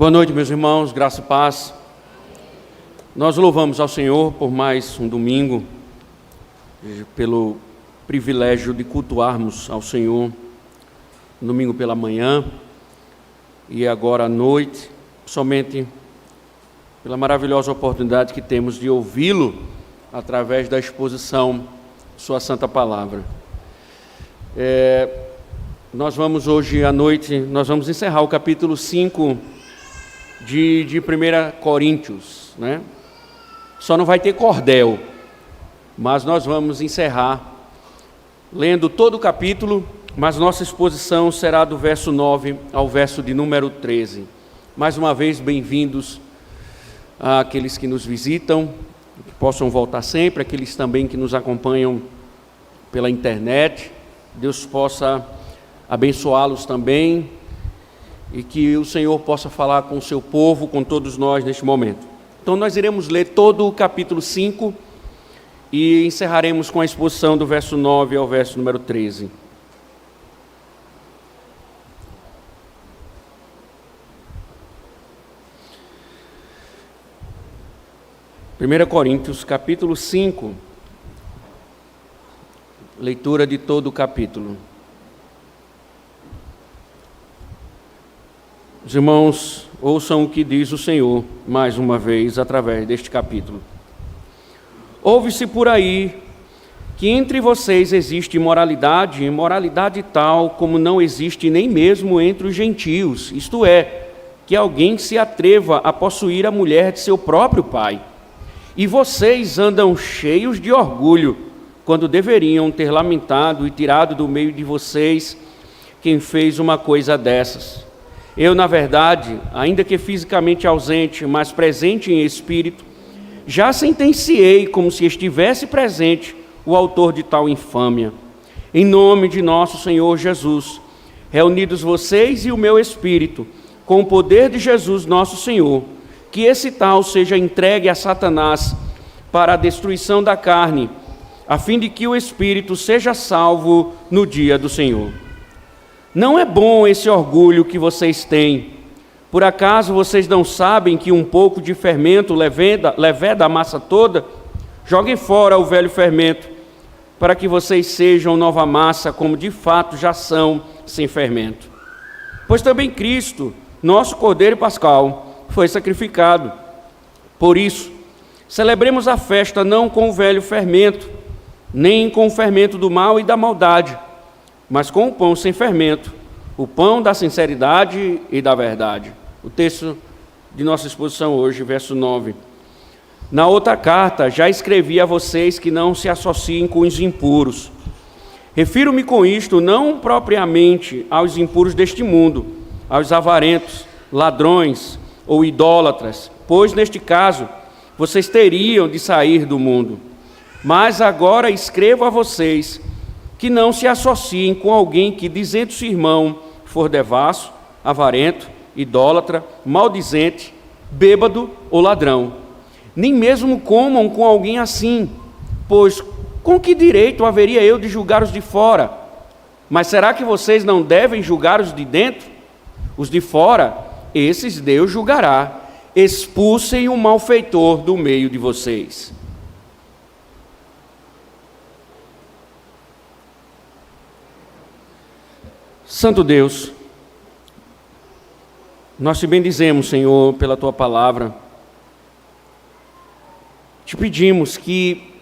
Boa noite, meus irmãos, graça e paz. Nós louvamos ao Senhor por mais um domingo, pelo privilégio de cultuarmos ao Senhor, domingo pela manhã e agora à noite, somente pela maravilhosa oportunidade que temos de ouvi-lo através da exposição de Sua Santa Palavra. Nós vamos hoje à noite, nós vamos encerrar o capítulo 5 de 1 Coríntios, né? Só não vai ter cordel, mas nós vamos encerrar lendo todo o capítulo, mas nossa exposição será do verso 9 ao verso de número 13. Mais uma vez, bem-vindos àqueles que nos visitam, que possam voltar sempre, aqueles também que nos acompanham pela internet. Deus possa abençoá-los também e que o Senhor possa falar com o seu povo, com todos nós neste momento. Então nós iremos ler todo o capítulo 5 e encerraremos com a exposição do verso 9 ao verso número 13. Primeira Coríntios, capítulo 5, leitura de todo o capítulo. Os irmãos, ouçam o que diz o Senhor, mais uma vez, através deste capítulo. Ouve-se por aí que entre vocês existe imoralidade, imoralidade tal como não existe nem mesmo entre os gentios, isto é, que alguém se atreva a possuir a mulher de seu próprio pai. E vocês andam cheios de orgulho, quando deveriam ter lamentado e tirado do meio de vocês quem fez uma coisa dessas. Eu, na verdade, ainda que fisicamente ausente, mas presente em espírito, já sentenciei como se estivesse presente o autor de tal infâmia. Em nome de nosso Senhor Jesus, reunidos vocês e o meu espírito, com o poder de Jesus nosso Senhor, que esse tal seja entregue a Satanás para a destruição da carne, a fim de que o espírito seja salvo no dia do Senhor. Não é bom esse orgulho que vocês têm. Por acaso vocês não sabem que um pouco de fermento leveda a massa toda? Joguem fora o velho fermento, para que vocês sejam nova massa, como de fato já são, sem fermento. Pois também Cristo, nosso Cordeiro Pascal, foi sacrificado. Por isso, celebremos a festa não com o velho fermento, nem com o fermento do mal e da maldade, mas com o pão sem fermento, o pão da sinceridade e da verdade. O texto de nossa exposição hoje, verso 9. Na outra carta, já escrevi a vocês que não se associem com os impuros. Refiro-me com isto não propriamente aos impuros deste mundo, aos avarentos, ladrões ou idólatras, pois neste caso vocês teriam de sair do mundo. Mas agora escrevo a vocês que não se associem com alguém que, dizendo-se irmão, for devasso, avarento, idólatra, maldizente, bêbado ou ladrão. Nem mesmo comam com alguém assim, pois com que direito haveria eu de julgar os de fora? Mas será que vocês não devem julgar os de dentro? Os de fora, esses Deus julgará. Expulsem o malfeitor do meio de vocês. Santo Deus, nós te bendizemos, Senhor, pela Tua palavra. Te pedimos que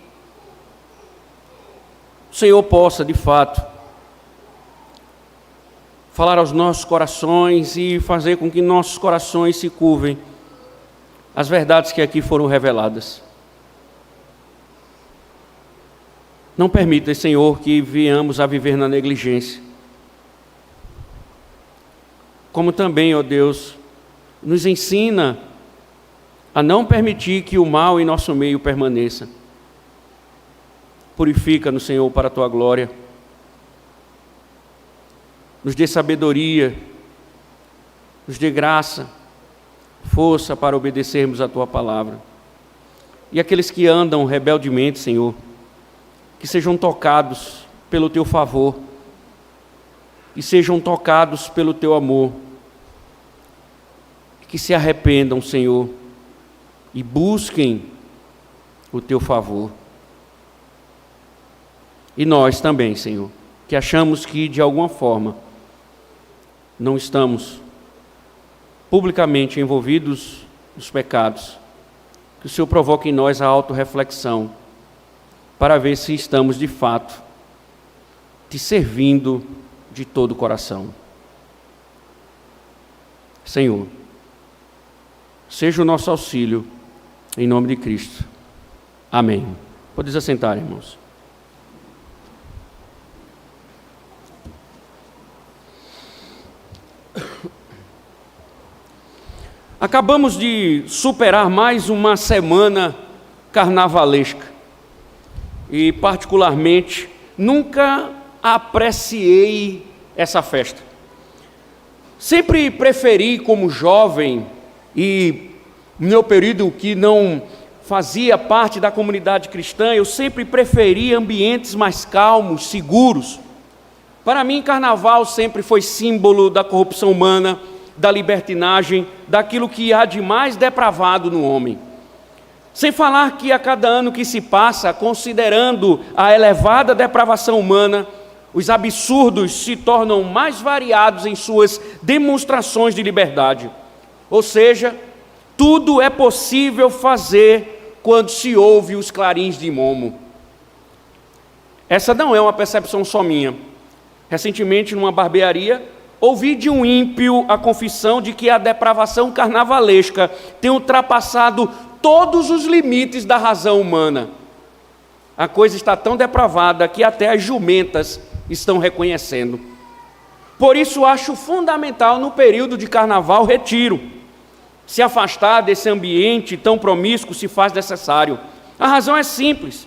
o Senhor possa, de fato, falar aos nossos corações e fazer com que nossos corações se curvem às verdades que aqui foram reveladas. Não permita, Senhor, que venhamos a viver na negligência. Como também, ó Deus, nos ensina a não permitir que o mal em nosso meio permaneça. Purifica-nos, Senhor, para a Tua glória. Nos dê sabedoria, nos dê graça, força para obedecermos a Tua palavra. E aqueles que andam rebeldemente, Senhor, que sejam tocados pelo Teu favor, que sejam tocados pelo Teu amor, que se arrependam, Senhor, e busquem o Teu favor. E nós também, Senhor, que achamos que de alguma forma não estamos publicamente envolvidos nos pecados, que o Senhor provoque em nós a autorreflexão, para ver se estamos de fato Te servindo de todo o coração. Senhor, seja o nosso auxílio, em nome de Cristo. Amém. Podeis assentar, irmãos. Acabamos de superar mais uma semana carnavalesca e, particularmente, nunca apreciei essa festa. Sempre preferi, como jovem e no meu período que não fazia parte da comunidade cristã, eu sempre preferi ambientes mais calmos, seguros. Para mim, carnaval sempre foi símbolo da corrupção humana, da libertinagem, daquilo que há de mais depravado no homem. Sem falar que a cada ano que se passa, considerando a elevada depravação humana, os absurdos se tornam mais variados em suas demonstrações de liberdade. Ou seja, tudo é possível fazer quando se ouve os clarins de Momo. Essa não é uma percepção só minha. Recentemente, numa barbearia, ouvi de um ímpio a confissão de que a depravação carnavalesca tem ultrapassado todos os limites da razão humana. A coisa está tão depravada que até as jumentas estão reconhecendo. Por isso, acho fundamental no período de carnaval retiro. Se afastar desse ambiente tão promíscuo se faz necessário. A razão é simples.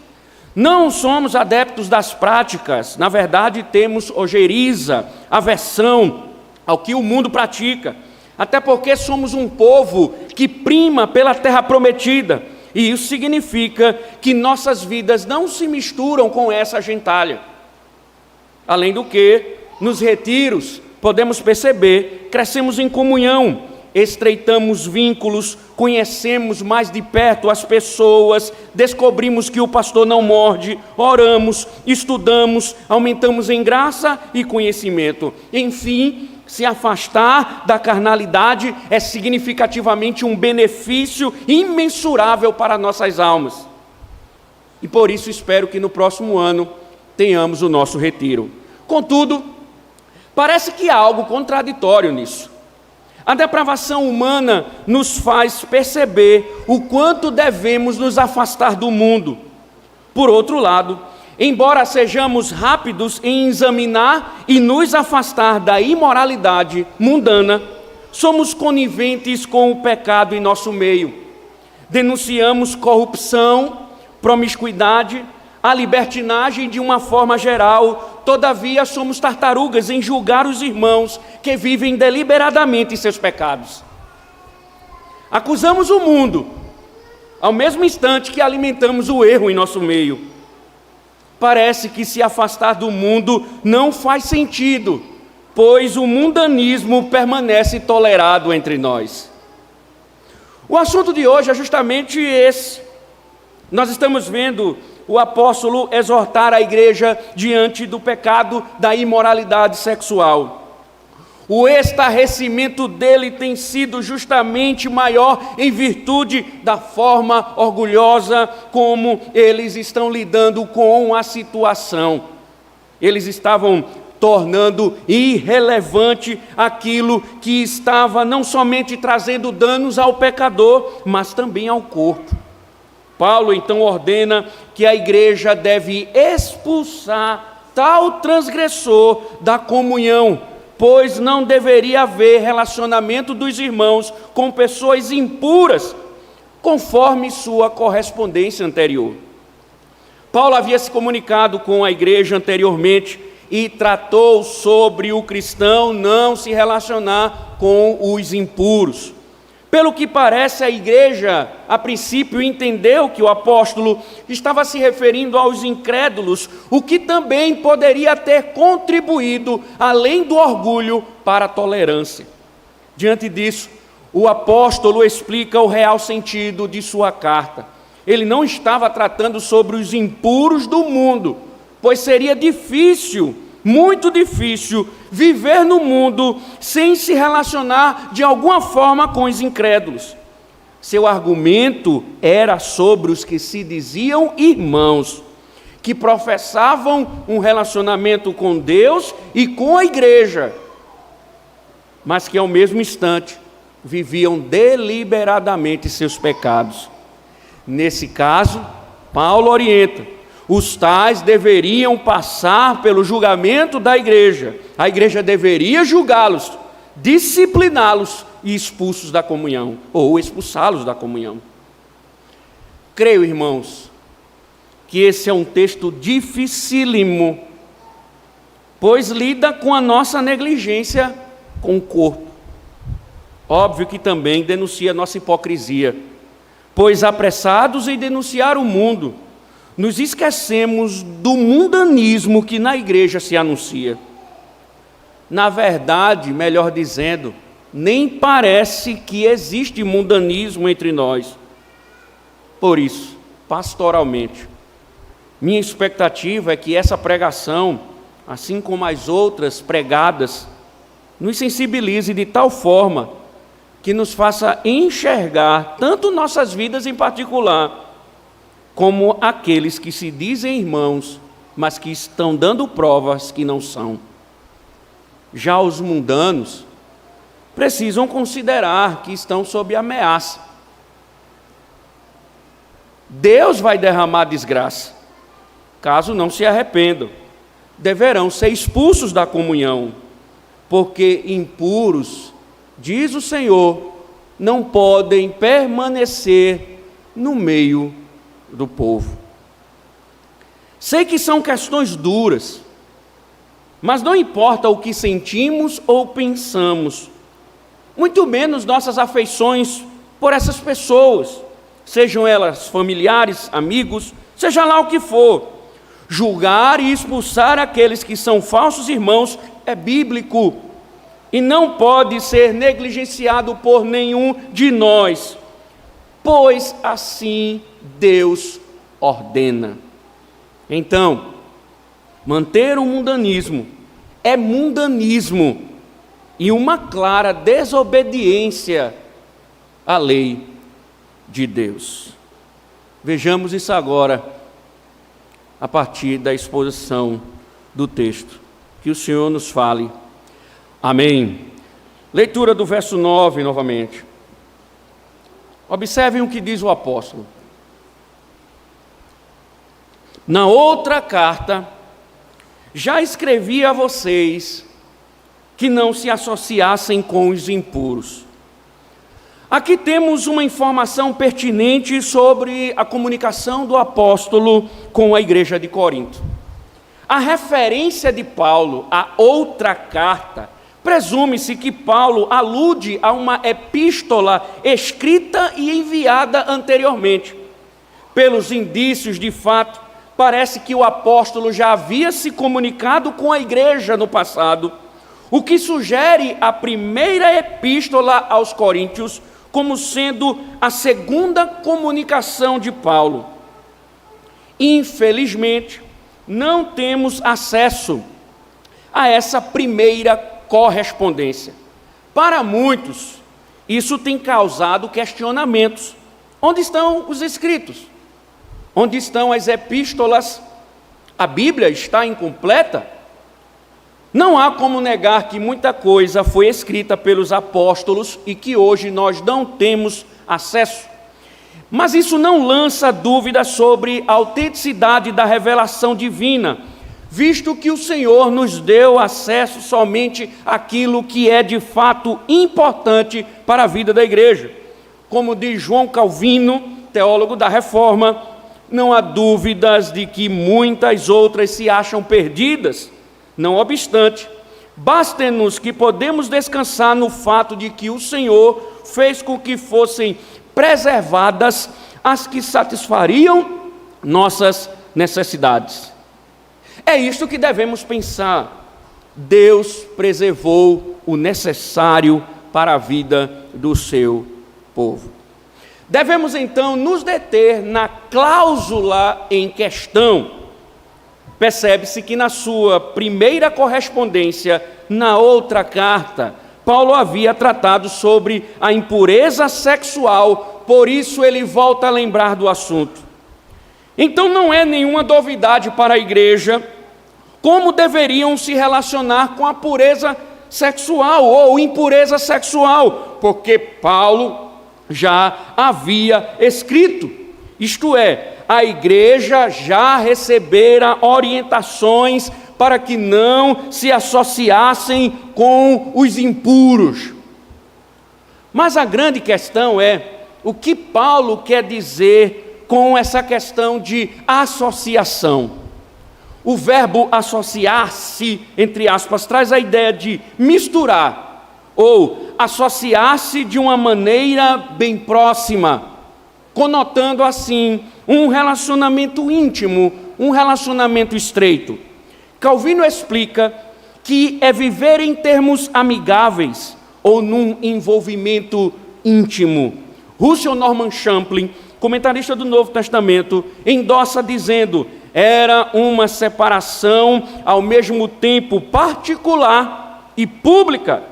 Não somos adeptos das práticas, na verdade temos ojeriza, aversão ao que o mundo pratica, até porque somos um povo que prima pela terra prometida, e isso significa que nossas vidas não se misturam com essa gentalha. Além do que, nos retiros, podemos perceber, crescemos em comunhão, estreitamos vínculos, conhecemos mais de perto as pessoas, descobrimos que o pastor não morde, oramos, estudamos, aumentamos em graça e conhecimento. Enfim, se afastar da carnalidade é significativamente um benefício imensurável para nossas almas. E por isso espero que no próximo ano tenhamos o nosso retiro. Contudo, parece que há algo contraditório nisso. A depravação humana nos faz perceber o quanto devemos nos afastar do mundo. Por outro lado, embora sejamos rápidos em examinar e nos afastar da imoralidade mundana, somos coniventes com o pecado em nosso meio. Denunciamos corrupção, promiscuidade, a libertinagem de uma forma geral. Todavia, somos tartarugas em julgar os irmãos que vivem deliberadamente em seus pecados. Acusamos o mundo, ao mesmo instante que alimentamos o erro em nosso meio. Parece que se afastar do mundo não faz sentido, pois o mundanismo permanece tolerado entre nós. O assunto de hoje é justamente esse. Nós estamos vendo o apóstolo exortar a igreja diante do pecado da imoralidade sexual. O estarrecimento dele tem sido justamente maior em virtude da forma orgulhosa como eles estão lidando com a situação. Eles estavam tornando irrelevante aquilo que estava não somente trazendo danos ao pecador, mas também ao corpo. Paulo então ordena que a igreja deve expulsar tal transgressor da comunhão, pois não deveria haver relacionamento dos irmãos com pessoas impuras, conforme sua correspondência anterior. Paulo havia se comunicado com a igreja anteriormente e tratou sobre o cristão não se relacionar com os impuros. Pelo que parece, a igreja, a princípio, entendeu que o apóstolo estava se referindo aos incrédulos, o que também poderia ter contribuído, além do orgulho, para a tolerância. Diante disso, o apóstolo explica o real sentido de sua carta. Ele não estava tratando sobre os impuros do mundo, pois seria difícil, muito difícil, viver no mundo sem se relacionar de alguma forma com os incrédulos. Seu argumento era sobre os que se diziam irmãos, que professavam um relacionamento com Deus e com a igreja, mas que ao mesmo instante viviam deliberadamente seus pecados. Nesse caso, Paulo orienta: os tais deveriam passar pelo julgamento da igreja. A igreja deveria julgá-los, discipliná-los e expulsos da comunhão, ou expulsá-los da comunhão. Creio, irmãos, que esse é um texto dificílimo, pois lida com a nossa negligência com o corpo. Óbvio que também denuncia a nossa hipocrisia, pois apressados em denunciar o mundo, nos esquecemos do mundanismo que na igreja se anuncia. Na verdade, melhor dizendo, nem parece que existe mundanismo entre nós. Por isso, pastoralmente, minha expectativa é que essa pregação, assim como as outras pregadas, nos sensibilize de tal forma que nos faça enxergar tanto nossas vidas em particular, como aqueles que se dizem irmãos, mas que estão dando provas que não são. Já os mundanos precisam considerar que estão sob ameaça. Deus vai derramar desgraça. Caso não se arrependam, deverão ser expulsos da comunhão, porque impuros, diz o Senhor, não podem permanecer no meio do povo. Sei que são questões duras, mas não importa o que sentimos ou pensamos, muito menos nossas afeições por essas pessoas, sejam elas familiares, amigos, seja lá o que for. Julgar e expulsar aqueles que são falsos irmãos é bíblico e não pode ser negligenciado por nenhum de nós, pois assim Deus ordena. Então, manter o mundanismo é mundanismo e uma clara desobediência à lei de Deus. Vejamos isso agora a partir da exposição do texto. Que o Senhor nos fale. Amém. Leitura do verso 9 novamente. Observem o que diz o apóstolo. Na outra carta, já escrevi a vocês que não se associassem com os impuros. Aqui temos uma informação pertinente sobre a comunicação do apóstolo com a igreja de Corinto. A referência de Paulo à outra carta, presume-se que Paulo alude a uma epístola escrita e enviada anteriormente. Pelos indícios, de fato, parece que o apóstolo já havia se comunicado com a igreja no passado, o que sugere a primeira epístola aos Coríntios como sendo a segunda comunicação de Paulo. Infelizmente, não temos acesso a essa primeira correspondência. Para muitos, isso tem causado questionamentos. Onde estão os escritos? Onde estão as epístolas? A Bíblia está incompleta? Não há como negar que muita coisa foi escrita pelos apóstolos e que hoje nós não temos acesso. Mas isso não lança dúvida sobre a autenticidade da revelação divina, visto que o Senhor nos deu acesso somente àquilo que é de fato importante para a vida da igreja. Como diz João Calvino, teólogo da Reforma, não há dúvidas de que muitas outras se acham perdidas. Não obstante, basta-nos que podemos descansar no fato de que o Senhor fez com que fossem preservadas as que satisfariam nossas necessidades. É isto que devemos pensar. Deus preservou o necessário para a vida do seu povo. Devemos então nos deter na cláusula em questão. Percebe-se que na sua primeira correspondência, na outra carta, Paulo havia tratado sobre a impureza sexual, por isso ele volta a lembrar do assunto. Então não é nenhuma novidade para a igreja como deveriam se relacionar com a pureza sexual ou impureza sexual, porque Paulo já havia escrito, isto é, a igreja já recebera orientações para que não se associassem com os impuros. Mas a grande questão é, o que Paulo quer dizer com essa questão de associação? O verbo associar-se, entre aspas, traz a ideia de misturar, ou associar-se de uma maneira bem próxima, conotando assim um relacionamento íntimo, um relacionamento estreito. Calvino explica que é viver em termos amigáveis ou num envolvimento íntimo. Russell Norman Champlin, comentarista do Novo Testamento, endossa dizendo: era uma separação ao mesmo tempo particular e pública.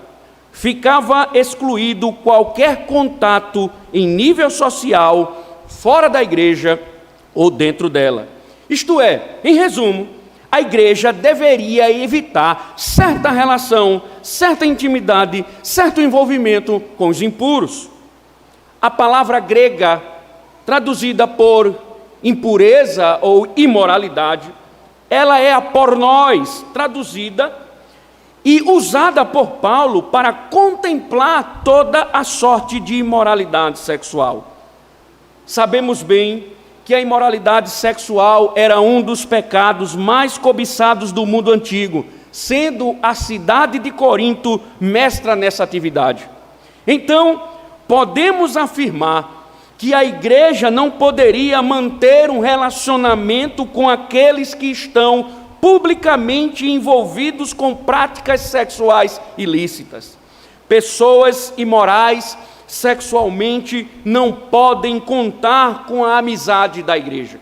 Ficava excluído qualquer contato em nível social, fora da igreja ou dentro dela. Isto é, em resumo, a igreja deveria evitar certa relação, certa intimidade, certo envolvimento com os impuros. A palavra grega, traduzida por impureza ou imoralidade, ela é a pornós, traduzida e usada por Paulo para contemplar toda a sorte de imoralidade sexual. Sabemos bem que a imoralidade sexual era um dos pecados mais cobiçados do mundo antigo, sendo a cidade de Corinto mestra nessa atividade. Então, podemos afirmar que a igreja não poderia manter um relacionamento com aqueles que estão publicamente envolvidos com práticas sexuais ilícitas. Pessoas imorais sexualmente não podem contar com a amizade da igreja.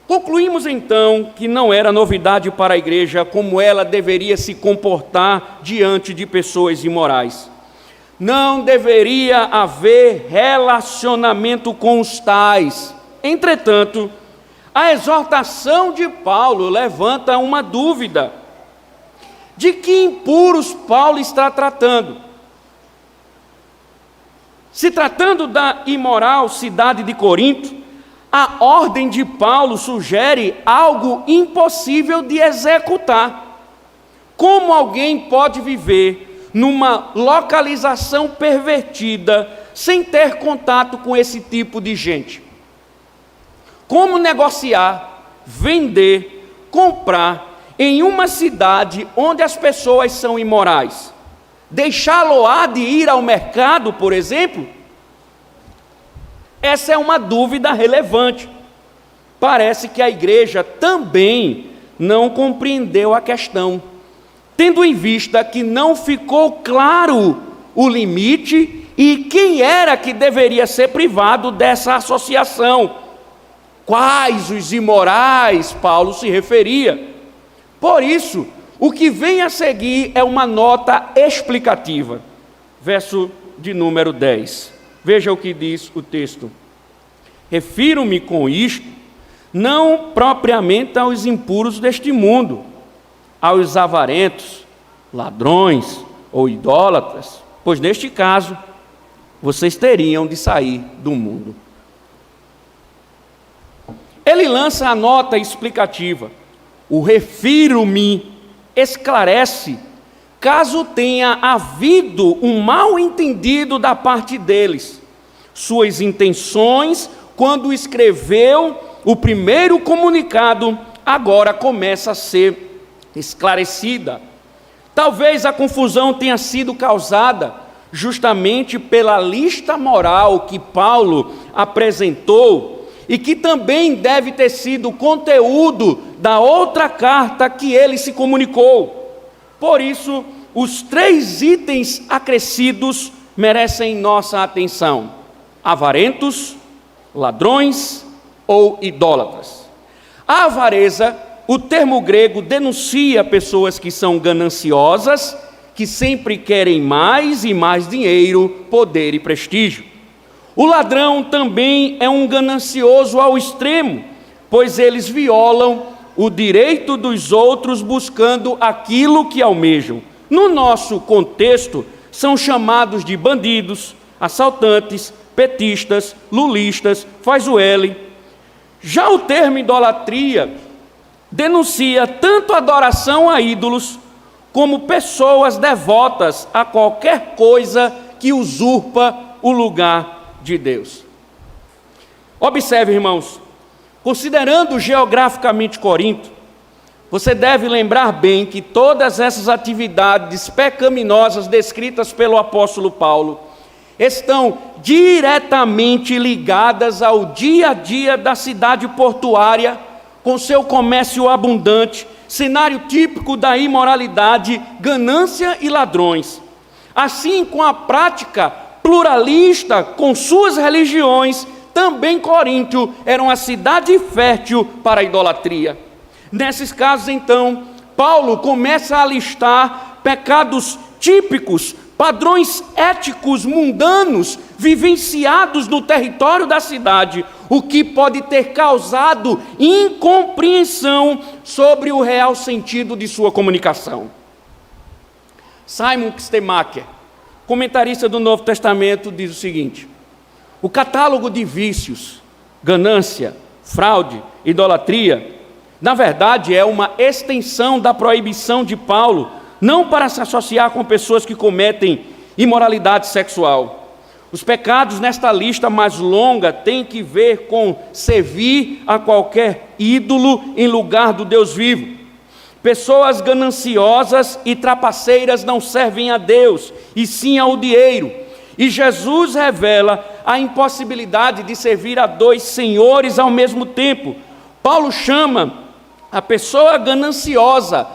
Concluímos então que não era novidade para a igreja como ela deveria se comportar diante de pessoas imorais. Não deveria haver relacionamento com os tais. Entretanto, a exortação de Paulo levanta uma dúvida. De que impuros Paulo está tratando? Se tratando da imoral cidade de Corinto, a ordem de Paulo sugere algo impossível de executar. Como alguém pode viver numa localização pervertida, sem ter contato com esse tipo de gente? Como negociar, vender, comprar em uma cidade onde as pessoas são imorais? Deixá-lo-á de ir ao mercado, por exemplo? Essa é uma dúvida relevante. Parece que a igreja também não compreendeu a questão, tendo em vista que não ficou claro o limite e quem era que deveria ser privado dessa associação. Quais os imorais Paulo se referia? Por isso, o que vem a seguir é uma nota explicativa. Verso de número 10. Veja o que diz o texto. Refiro-me com isto, não propriamente aos impuros deste mundo, aos avarentos, ladrões ou idólatras, pois neste caso, vocês teriam de sair do mundo. Ele lança a nota explicativa. O refiro-me esclarece, caso tenha havido um mal entendido da parte deles, suas intenções quando escreveu o primeiro comunicado, agora começa a ser esclarecida. Talvez a confusão tenha sido causada justamente pela lista moral que Paulo apresentou e que também deve ter sido conteúdo da outra carta que ele se comunicou. Por isso, os 3 itens acrescidos merecem nossa atenção: avarentos, ladrões ou idólatras. A avareza, o termo grego, denuncia pessoas que são gananciosas, que sempre querem mais e mais dinheiro, poder e prestígio. O ladrão também é um ganancioso ao extremo, pois eles violam o direito dos outros buscando aquilo que almejam. No nosso contexto, são chamados de bandidos, assaltantes, petistas, lulistas, faz o L. Já o termo idolatria denuncia tanto adoração a ídolos, como pessoas devotas a qualquer coisa que usurpa o lugar de Deus. Observe, irmãos, considerando geograficamente Corinto, você deve lembrar bem que todas essas atividades pecaminosas descritas pelo apóstolo Paulo estão diretamente ligadas ao dia a dia da cidade portuária, com seu comércio abundante, cenário típico da imoralidade, ganância e ladrões. Assim, com a prática pluralista com suas religiões, também Coríntio era uma cidade fértil para a idolatria. Nesses casos, então, Paulo começa a listar pecados típicos, padrões éticos mundanos vivenciados no território da cidade, o que pode ter causado incompreensão sobre o real sentido de sua comunicação. Simon Kistemaker, comentarista do Novo Testamento, diz o seguinte: o catálogo de vícios, ganância, fraude, idolatria, na verdade é uma extensão da proibição de Paulo, não para se associar com pessoas que cometem imoralidade sexual. Os pecados nesta lista mais longa têm que ver com servir a qualquer ídolo em lugar do Deus vivo. Pessoas gananciosas e trapaceiras não servem a Deus, e sim ao dinheiro. E Jesus revela a impossibilidade de servir a 2 senhores ao mesmo tempo. Paulo chama a pessoa gananciosa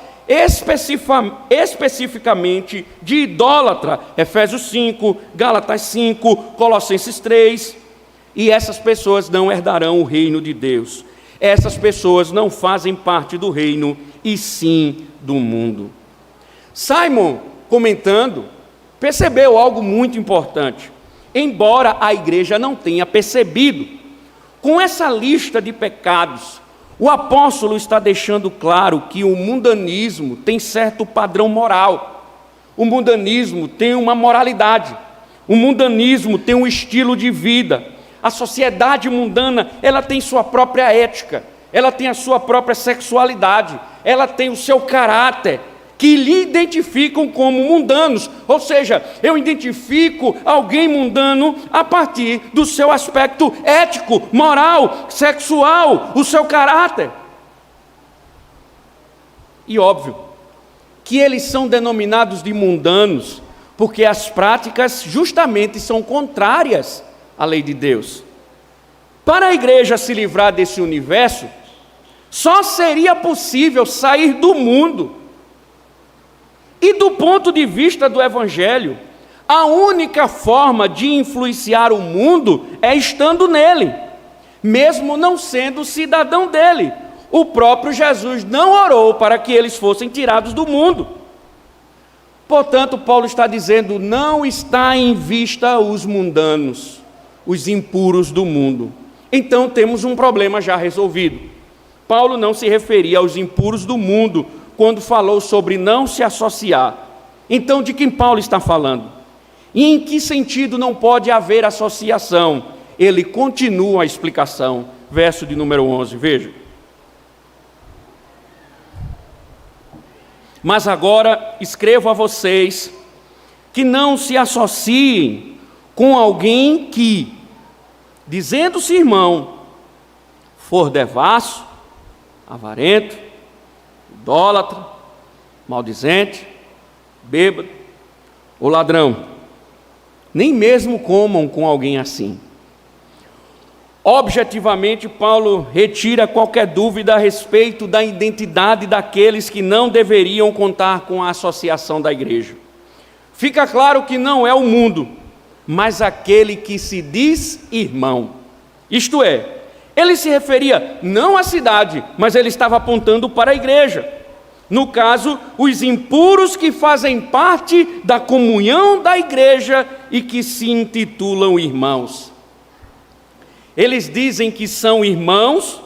especificamente de idólatra, Efésios 5, Gálatas 5, Colossenses 3, e essas pessoas não herdarão o reino de Deus. Essas pessoas não fazem parte do reino, e sim do mundo. Simon, comentando, percebeu algo muito importante, embora a igreja não tenha percebido. Com essa lista de pecados, o apóstolo está deixando claro que o mundanismo tem certo padrão moral. O mundanismo tem uma moralidade. O mundanismo tem um estilo de vida. A sociedade mundana, ela tem sua própria ética. Ela tem a sua própria sexualidade. Ela tem o seu caráter, que lhe identificam como mundanos. Ou seja, eu identifico alguém mundano a partir do seu aspecto ético, moral, sexual, o seu caráter. E óbvio que eles são denominados de mundanos porque as práticas justamente são contrárias à lei de Deus. Para a igreja se livrar desse universo, só seria possível sair do mundo. E do ponto de vista do Evangelho, a única forma de influenciar o mundo é estando nele, mesmo não sendo cidadão dele. O próprio Jesus não orou para que eles fossem tirados do mundo. Portanto, Paulo está dizendo, não está em vista os mundanos, os impuros do mundo. Então temos um problema já resolvido. Paulo não se referia aos impuros do mundo quando falou sobre não se associar. Então, de quem Paulo está falando? E em que sentido não pode haver associação? Ele continua a explicação, verso de número 11, veja. Mas agora escrevo a vocês que não se associem com alguém que, dizendo-se irmão, for devasso, avarento, idólatra, maldizente, bêbado ou ladrão. Nem mesmo comam com alguém assim. Objetivamente, Paulo retira qualquer dúvida a respeito da identidade daqueles que não deveriam contar com a associação da igreja. Fica claro que não é o mundo, mas aquele que se diz irmão. Isto é, ele se referia não à cidade, mas ele estava apontando para a igreja. No caso, os impuros que fazem parte da comunhão da igreja e que se intitulam irmãos. Eles dizem que são irmãos,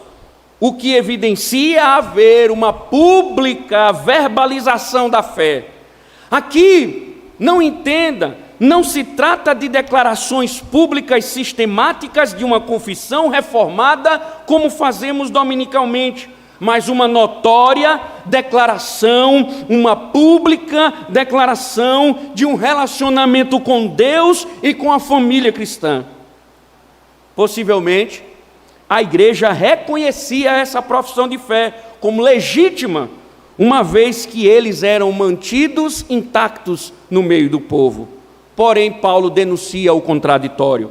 o que evidencia haver uma pública verbalização da fé. Aqui, não entenda, não se trata de declarações públicas sistemáticas de uma confissão reformada, como fazemos dominicalmente, mas uma notória declaração, uma pública declaração de um relacionamento com Deus e com a família cristã. Possivelmente, a igreja reconhecia essa profissão de fé como legítima, uma vez que eles eram mantidos intactos no meio do povo. Porém, Paulo denuncia o contraditório.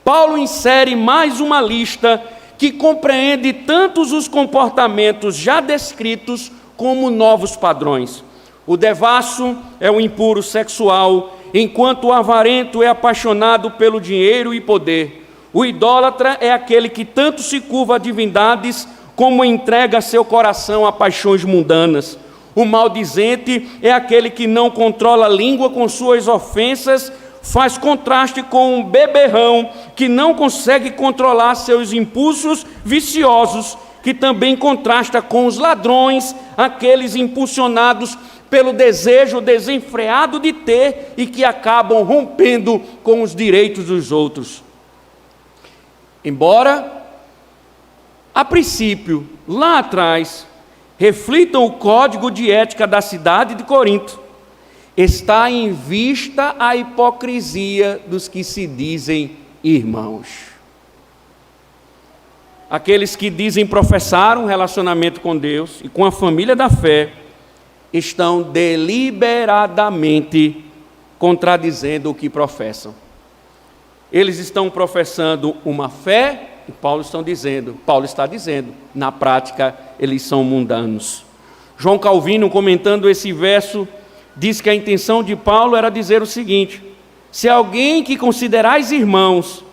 Paulo insere mais uma lista que compreende tantos os comportamentos já descritos como novos padrões. O devasso é o impuro sexual, enquanto o avarento é apaixonado pelo dinheiro e poder. O idólatra é aquele que tanto se curva a divindades como entrega seu coração a paixões mundanas. O maldizente é aquele que não controla a língua com suas ofensas, faz contraste com um beberrão que não consegue controlar seus impulsos viciosos, que também contrasta com os ladrões, aqueles impulsionados pelo desejo desenfreado de ter e que acabam rompendo com os direitos dos outros. Embora, a princípio, lá atrás, reflitam o código de ética da cidade de Corinto, está em vista a hipocrisia dos que se dizem irmãos. Aqueles que dizem professar um relacionamento com Deus e com a família da fé, estão deliberadamente contradizendo o que professam. Eles estão professando uma fé, e Paulo está dizendo, na prática, eles são mundanos. João Calvino, comentando esse verso, diz que a intenção de Paulo era dizer o seguinte: se alguém que considerais irmãos,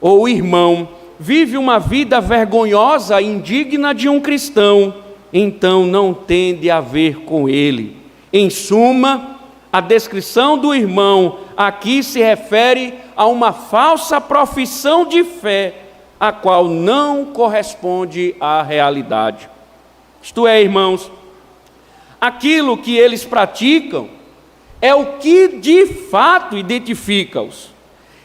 ou irmão, vive uma vida vergonhosa e indigna de um cristão, então não tende a ver com ele. Em suma, a descrição do irmão aqui se refere a uma falsa profissão de fé, a qual não corresponde à realidade. Isto é, irmãos, aquilo que eles praticam é o que de fato identifica-os.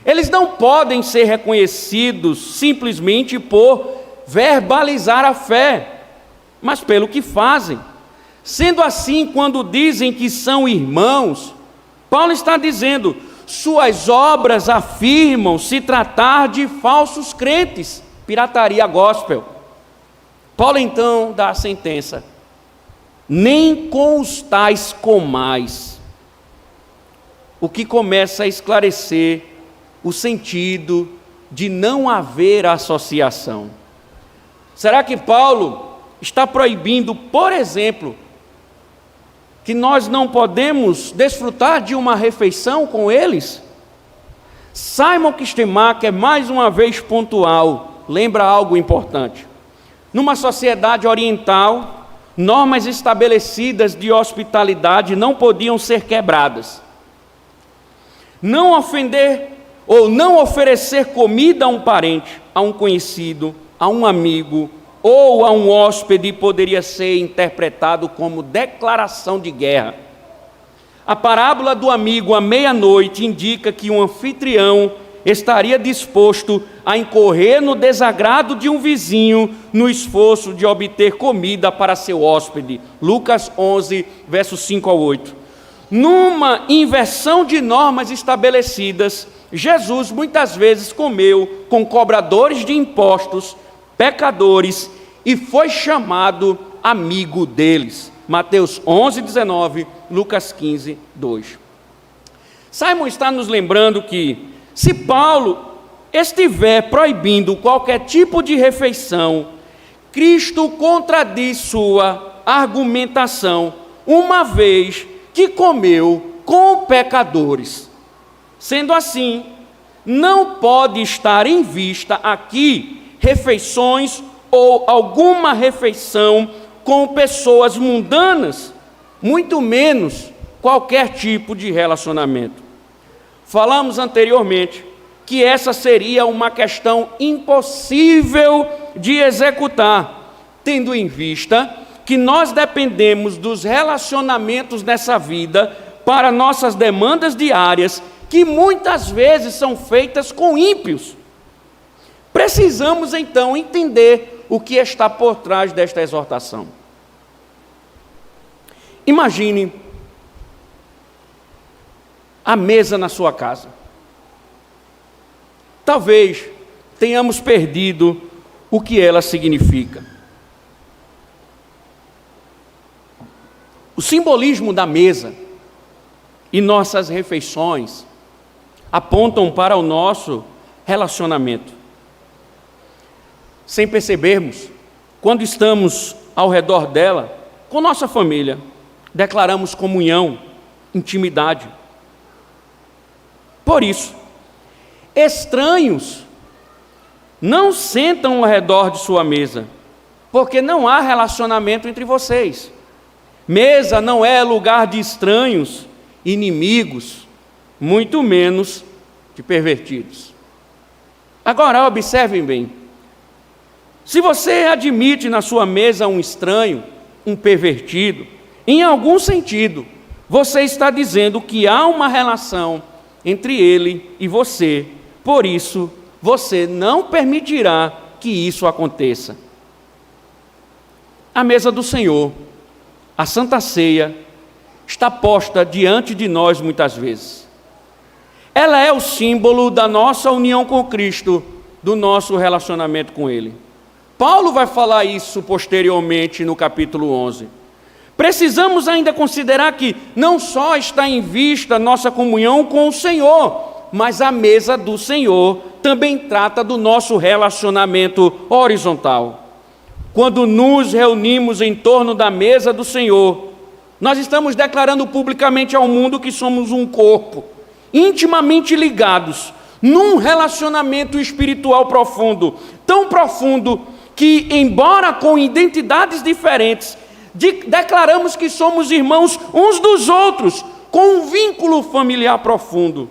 Eles não podem ser reconhecidos simplesmente por verbalizar a fé, mas pelo que fazem. Sendo assim, quando dizem que são irmãos, Paulo está dizendo: suas obras afirmam se tratar de falsos crentes, pirataria gospel. Paulo então dá a sentença: nem com os tais comais, o que começa a esclarecer o sentido de não haver associação. Será que Paulo está proibindo, por exemplo, que nós não podemos desfrutar de uma refeição com eles? Simon Kistemaker, mais uma vez pontual, lembra algo importante. Numa sociedade oriental, normas estabelecidas de hospitalidade não podiam ser quebradas. Não ofender ou não oferecer comida a um parente, a um conhecido, a um amigo ou a um hóspede poderia ser interpretado como declaração de guerra. A parábola do amigo à meia-noite indica que um anfitrião estaria disposto a incorrer no desagrado de um vizinho no esforço de obter comida para seu hóspede. Lucas 11, versos 5 ao 8. Numa inversão de normas estabelecidas, Jesus muitas vezes comeu com cobradores de impostos, pecadores, e foi chamado amigo deles. Mateus 11, 19, Lucas 15, 2. Simon está nos lembrando que, se Paulo estiver proibindo qualquer tipo de refeição, Cristo contradiz sua argumentação, uma vez que comeu com pecadores. Sendo assim, não pode estar em vista aqui refeições ou alguma refeição com pessoas mundanas, muito menos qualquer tipo de relacionamento. Falamos anteriormente que essa seria uma questão impossível de executar, tendo em vista que nós dependemos dos relacionamentos nessa vida para nossas demandas diárias, que muitas vezes são feitas com ímpios. Precisamos então entender o que está por trás desta exortação. Imagine a mesa na sua casa. Talvez tenhamos perdido o que ela significa. O simbolismo da mesa e nossas refeições apontam para o nosso relacionamento. Sem percebermos, quando estamos ao redor dela, com nossa família, declaramos comunhão, intimidade. Por isso, estranhos não sentam ao redor de sua mesa, porque não há relacionamento entre vocês. Mesa não é lugar de estranhos, inimigos, muito menos de pervertidos. Agora, observem bem. Se você admite na sua mesa um estranho, um pervertido, em algum sentido, você está dizendo que há uma relação entre ele e você. Por isso, você não permitirá que isso aconteça. A mesa do Senhor, a Santa Ceia, está posta diante de nós muitas vezes. Ela é o símbolo da nossa união com Cristo, do nosso relacionamento com Ele. Paulo vai falar isso posteriormente no capítulo 11. Precisamos ainda considerar que não só está em vista nossa comunhão com o Senhor, mas a mesa do Senhor também trata do nosso relacionamento horizontal. Quando nos reunimos em torno da mesa do Senhor, nós estamos declarando publicamente ao mundo que somos um corpo, intimamente ligados, num relacionamento espiritual profundo, tão profundo que, embora com identidades diferentes, declaramos que somos irmãos uns dos outros, com um vínculo familiar profundo.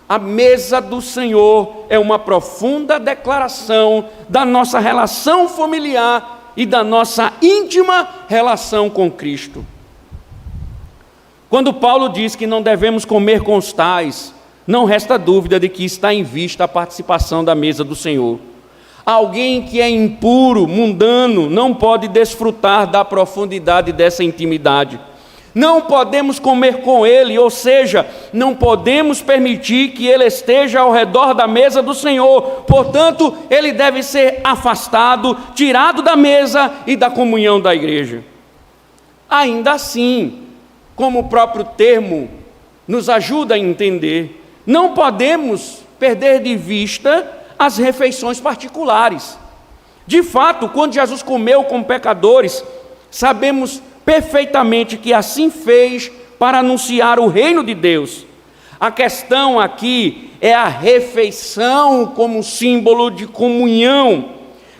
A mesa do Senhor é uma profunda declaração da nossa relação familiar e da nossa íntima relação com Cristo. Quando Paulo diz que não devemos comer com os tais, não resta dúvida de que está em vista a participação da mesa do Senhor. Alguém que é impuro, mundano, não pode desfrutar da profundidade dessa intimidade. Não podemos comer com ele, ou seja, não podemos permitir que ele esteja ao redor da mesa do Senhor. Portanto, ele deve ser afastado, tirado da mesa e da comunhão da igreja. Ainda assim, como o próprio termo nos ajuda a entender, não podemos perder de vista as refeições particulares. De fato, quando Jesus comeu com pecadores, sabemos perfeitamente que assim fez para anunciar o reino de Deus. A questão aqui é a refeição como símbolo de comunhão.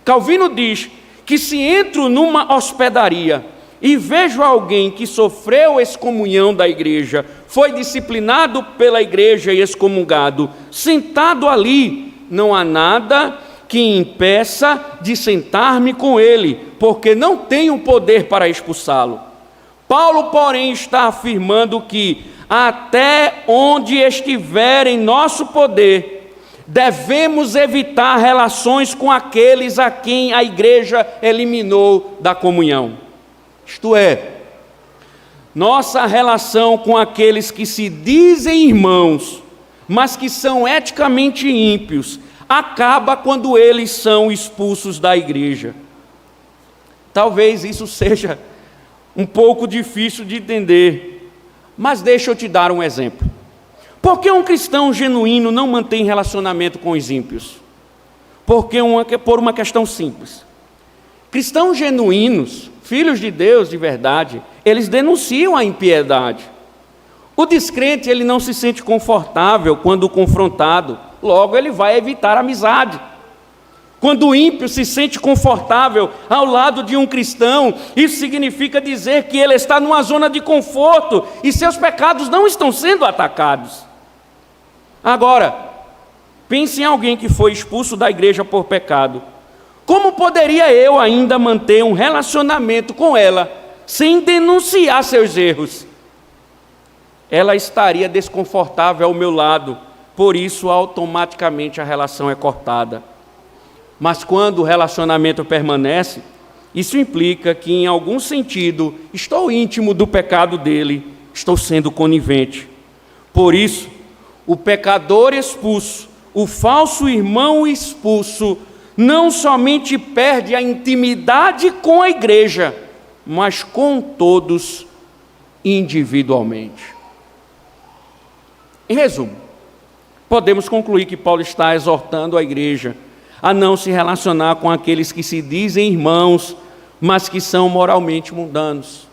Calvino diz que se entro numa hospedaria e vejo alguém que sofreu excomunhão da igreja, foi disciplinado pela igreja e excomungado, sentado ali, não há nada que impeça de sentar-me com ele, porque não tenho poder para expulsá-lo. Paulo, porém, está afirmando que até onde estiver em nosso poder, devemos evitar relações com aqueles a quem a igreja eliminou da comunhão. Isto é, nossa relação com aqueles que se dizem irmãos, mas que são eticamente ímpios, acaba quando eles são expulsos da igreja. Talvez isso seja um pouco difícil de entender, mas deixa eu te dar um exemplo. Por que um cristão genuíno não mantém relacionamento com os ímpios? Por uma questão simples. Cristãos genuínos, filhos de Deus de verdade, eles denunciam a impiedade. O descrente, ele não se sente confortável quando confrontado, logo ele vai evitar amizade. Quando o ímpio se sente confortável ao lado de um cristão, isso significa dizer que ele está numa zona de conforto e seus pecados não estão sendo atacados. Agora, pense em alguém que foi expulso da igreja por pecado. Como poderia eu ainda manter um relacionamento com ela sem denunciar seus erros? Ela estaria desconfortável ao meu lado, por isso automaticamente a relação é cortada. Mas quando o relacionamento permanece, isso implica que em algum sentido estou íntimo do pecado dele, estou sendo conivente. Por isso, o pecador expulso, o falso irmão expulso, não somente perde a intimidade com a igreja, mas com todos individualmente. Em resumo, podemos concluir que Paulo está exortando a igreja a não se relacionar com aqueles que se dizem irmãos, mas que são moralmente mundanos.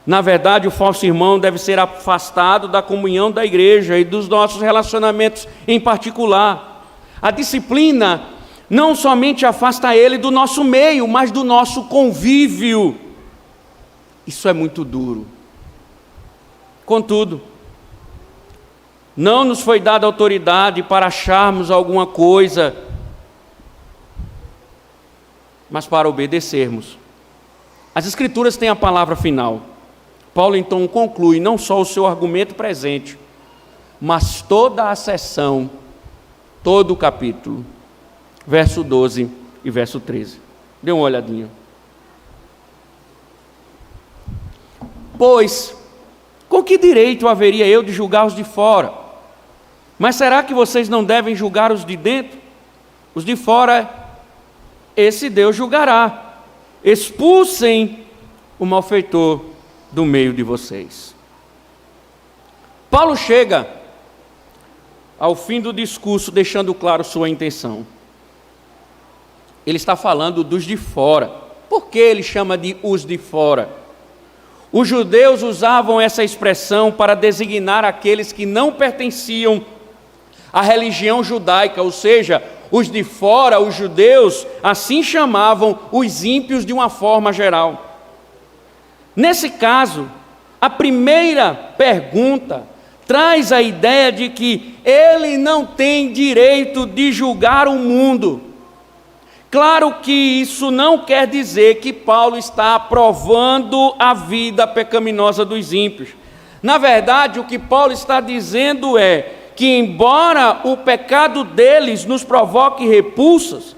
Na verdade, o falso irmão deve ser afastado da comunhão da igreja e dos nossos relacionamentos em particular. A disciplina não somente afasta ele do nosso meio, mas do nosso convívio. Isso é muito duro. Contudo, não nos foi dada autoridade para acharmos alguma coisa, mas para obedecermos. As Escrituras têm a palavra final. Paulo então conclui não só o seu argumento presente, mas toda a seção, todo o capítulo, verso 12 e verso 13. Dê uma olhadinha. Pois, com que direito haveria eu de julgar os de fora? Mas será que vocês não devem julgar os de dentro? Os de fora, esse Deus julgará. Expulsem o malfeitor do meio de vocês. Paulo chega ao fim do discurso deixando claro sua intenção. Ele está falando dos de fora. Por que ele chama de os de fora? Os judeus usavam essa expressão para designar aqueles que não pertenciam à religião judaica, ou seja, os de fora, os judeus, assim chamavam os ímpios de uma forma geral. Nesse caso, a primeira pergunta traz a ideia de que ele não tem direito de julgar o mundo. Claro que isso não quer dizer que Paulo está aprovando a vida pecaminosa dos ímpios. Na verdade, o que Paulo está dizendo é que, embora o pecado deles nos provoque repulsas,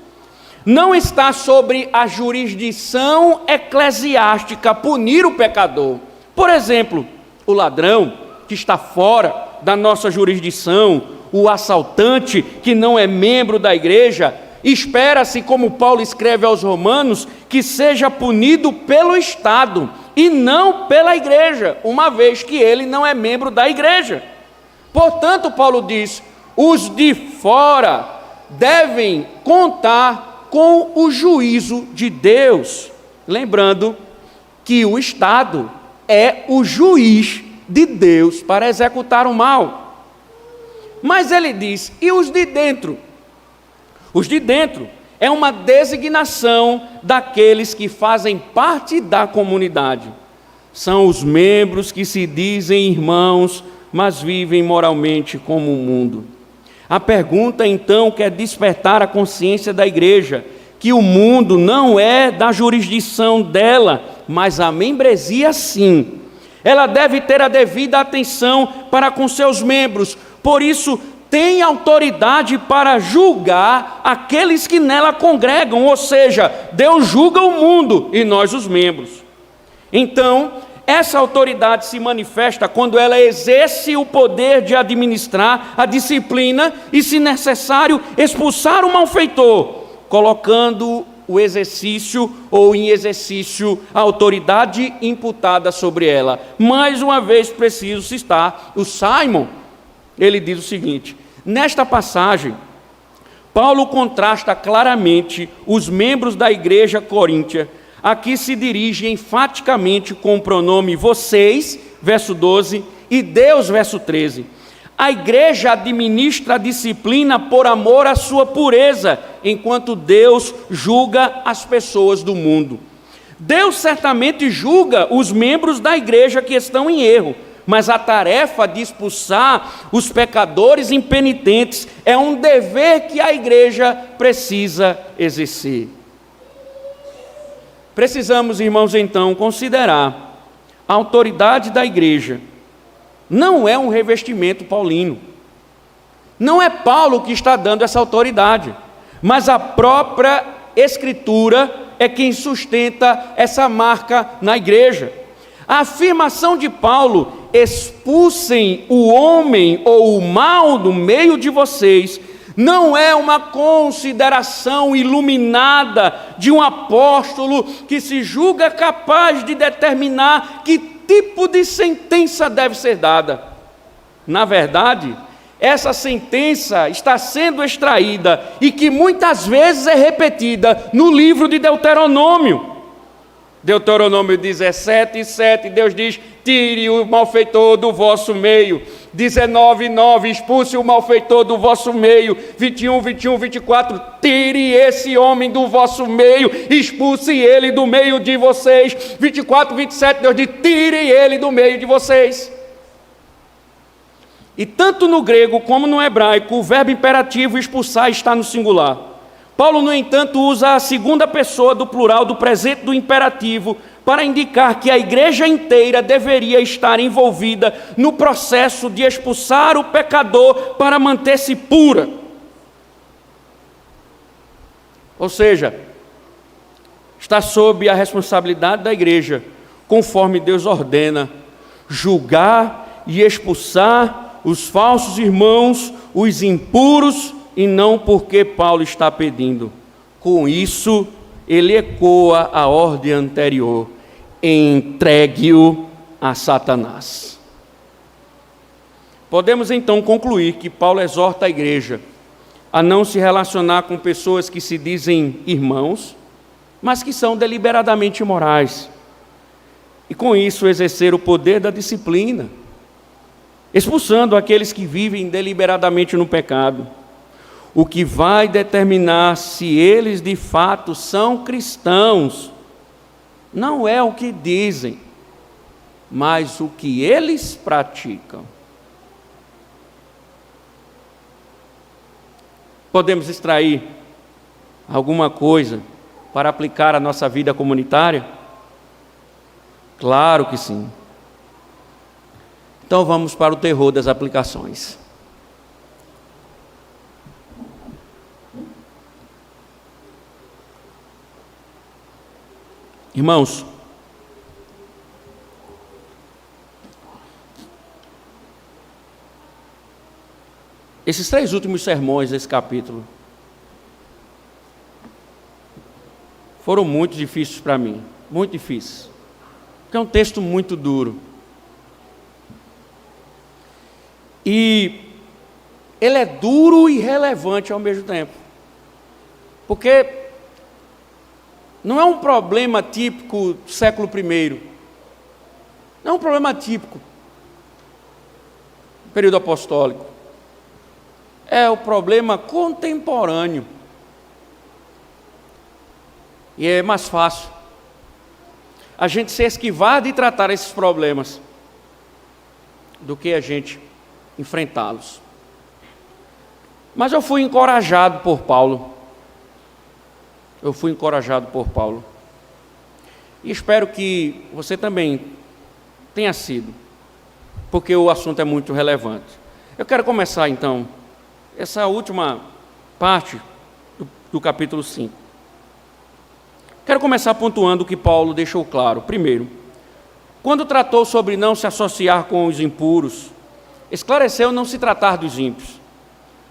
não está sobre a jurisdição eclesiástica punir o pecador. Por exemplo, o ladrão que está fora da nossa jurisdição, o assaltante que não é membro da igreja, espera-se, como Paulo escreve aos Romanos, que seja punido pelo Estado e não pela igreja, uma vez que ele não é membro da igreja. Portanto, Paulo diz, os de fora devem contar com o juízo de Deus. Lembrando que o Estado é o juiz de Deus para executar o mal. Mas ele diz, e os de dentro? Os de dentro é uma designação daqueles que fazem parte da comunidade. São os membros que se dizem irmãos, mas vivem moralmente como o mundo. A pergunta, então, quer despertar a consciência da igreja, que o mundo não é da jurisdição dela, mas a membresia sim. Ela deve ter a devida atenção para com seus membros, por isso tem autoridade para julgar aqueles que nela congregam, ou seja, Deus julga o mundo e nós os membros. Então, essa autoridade se manifesta quando ela exerce o poder de administrar a disciplina e, se necessário, expulsar o malfeitor, colocando o exercício ou em exercício a autoridade imputada sobre ela. Mais uma vez preciso citar o Simon, ele diz o seguinte: nesta passagem, Paulo contrasta claramente os membros da igreja coríntia. Aqui se dirige enfaticamente com o pronome vocês, verso 12, e Deus, verso 13. A igreja administra a disciplina por amor à sua pureza, enquanto Deus julga as pessoas do mundo. Deus certamente julga os membros da igreja que estão em erro, mas a tarefa de expulsar os pecadores impenitentes é um dever que a igreja precisa exercer. Precisamos, irmãos, então, considerar a autoridade da igreja. Não é um revestimento paulino. Não é Paulo que está dando essa autoridade, mas a própria Escritura é quem sustenta essa marca na igreja. A afirmação de Paulo, expulsem o homem ou o mal do meio de vocês, não é uma consideração iluminada de um apóstolo que se julga capaz de determinar que tipo de sentença deve ser dada. Na verdade, essa sentença está sendo extraída e que muitas vezes é repetida no livro de Deuteronômio. Deuteronômio 17:7, Deus diz: tire o malfeitor do vosso meio. 19:9, expulse o malfeitor do vosso meio. 21, 24, tire esse homem do vosso meio, expulse ele do meio de vocês. 24, 27, Deus diz: tire ele do meio de vocês. E tanto no grego como no hebraico, o verbo imperativo expulsar está no singular. Paulo, no entanto, usa a segunda pessoa do plural do presente do imperativo para indicar que a igreja inteira deveria estar envolvida no processo de expulsar o pecador para manter-se pura. Ou seja, está sob a responsabilidade da igreja, conforme Deus ordena, julgar e expulsar os falsos irmãos, os impuros, e não porque Paulo está pedindo. Com isso, ele ecoa a ordem anterior: entregue-o a Satanás. Podemos então concluir que Paulo exorta a igreja a não se relacionar com pessoas que se dizem irmãos, mas que são deliberadamente imorais, e com isso exercer o poder da disciplina, expulsando aqueles que vivem deliberadamente no pecado. O que vai determinar se eles de fato são cristãos não é o que dizem, mas o que eles praticam. Podemos extrair alguma coisa para aplicar à nossa vida comunitária? Claro que sim. Então vamos para o terror das aplicações. Irmãos, esses 3 últimos sermões desse capítulo foram muito difíceis para mim, muito difíceis, porque é um texto muito duro. E ele é duro e relevante ao mesmo tempo, porque não é um problema típico do século I, não é um problema típico do período apostólico, é o problema contemporâneo. E é mais fácil a gente se esquivar de tratar esses problemas do que a gente enfrentá-los. Mas eu fui encorajado por Paulo. E espero que você também tenha sido, porque o assunto é muito relevante. Eu quero começar então essa última parte do capítulo 5. Quero começar pontuando o que Paulo deixou claro. Primeiro, quando tratou sobre não se associar com os impuros, esclareceu não se tratar dos ímpios.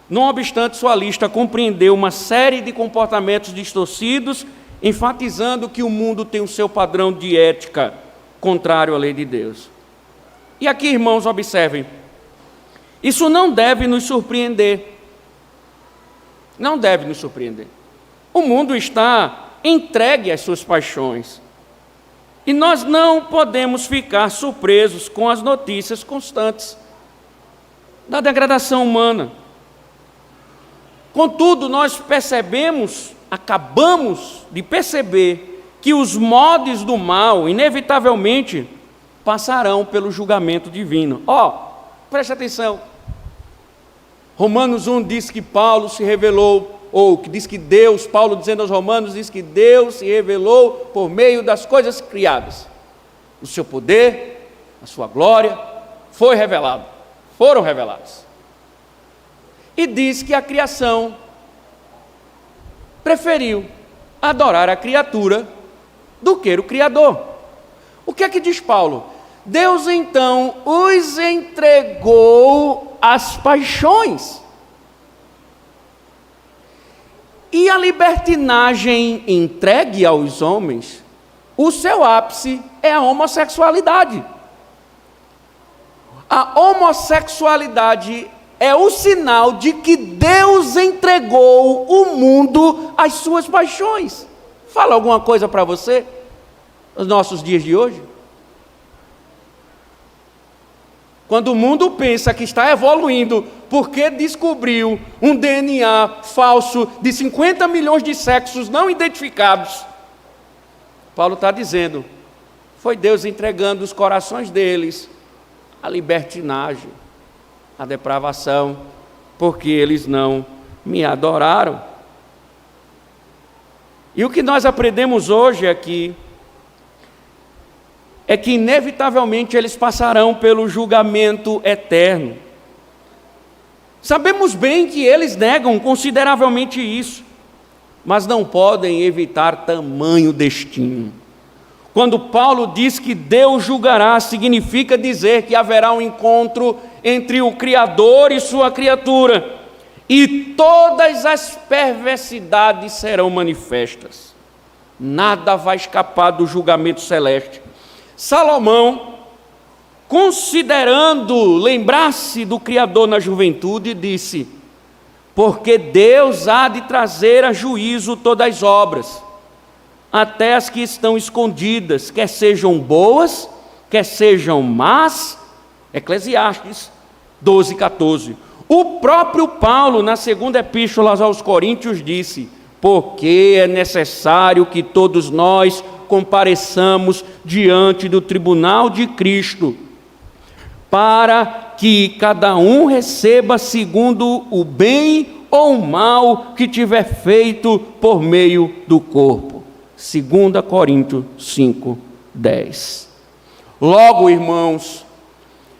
Não obstante, sua lista compreendeu uma série de comportamentos distorcidos, enfatizando que o mundo tem o seu padrão de ética contrário à lei de Deus. E aqui, irmãos, observem, Isso não deve nos surpreender. Não deve nos surpreender. O mundo está entregue às suas paixões. E nós não podemos ficar surpresos com as notícias constantes da degradação humana. Contudo, nós acabamos de perceber que os modos do mal, inevitavelmente, passarão pelo julgamento divino. Preste atenção. Romanos 1 diz que Paulo se revelou, ou que diz que Deus, Paulo dizendo aos Romanos, diz que Deus se revelou por meio das coisas criadas. O seu poder, a sua glória, foram revelados. E diz que a criação preferiu adorar a criatura do que o Criador. O que é que diz Paulo? Deus então os entregou às paixões. E a libertinagem entregue aos homens, o seu ápice é a homossexualidade. A homossexualidade é o sinal de que Deus entregou o mundo às suas paixões. Fala alguma coisa para você nos nossos dias de hoje? Quando o mundo pensa que está evoluindo porque descobriu um DNA falso de 50 milhões de sexos não identificados, Paulo está dizendo, foi Deus entregando os corações deles à libertinagem, à depravação, porque eles não me adoraram. E o que nós aprendemos hoje aqui é que inevitavelmente eles passarão pelo julgamento eterno. Sabemos bem que eles negam consideravelmente isso, mas não podem evitar tamanho destino. Quando Paulo diz que Deus julgará, significa dizer que haverá um encontro entre o Criador e sua criatura, e todas as perversidades serão manifestas. Nada vai escapar do julgamento celeste. Salomão, considerando lembrar-se do Criador na juventude, disse: porque Deus há de trazer a juízo todas as obras, até as que estão escondidas, quer sejam boas, quer sejam más. Eclesiastes 12:14. O próprio Paulo, na segunda epístola aos Coríntios, disse: porque é necessário que todos nós compareçamos diante do tribunal de Cristo, para que cada um receba segundo o bem ou o mal que tiver feito por meio do corpo. 2 Coríntios 5:10. Logo, irmãos,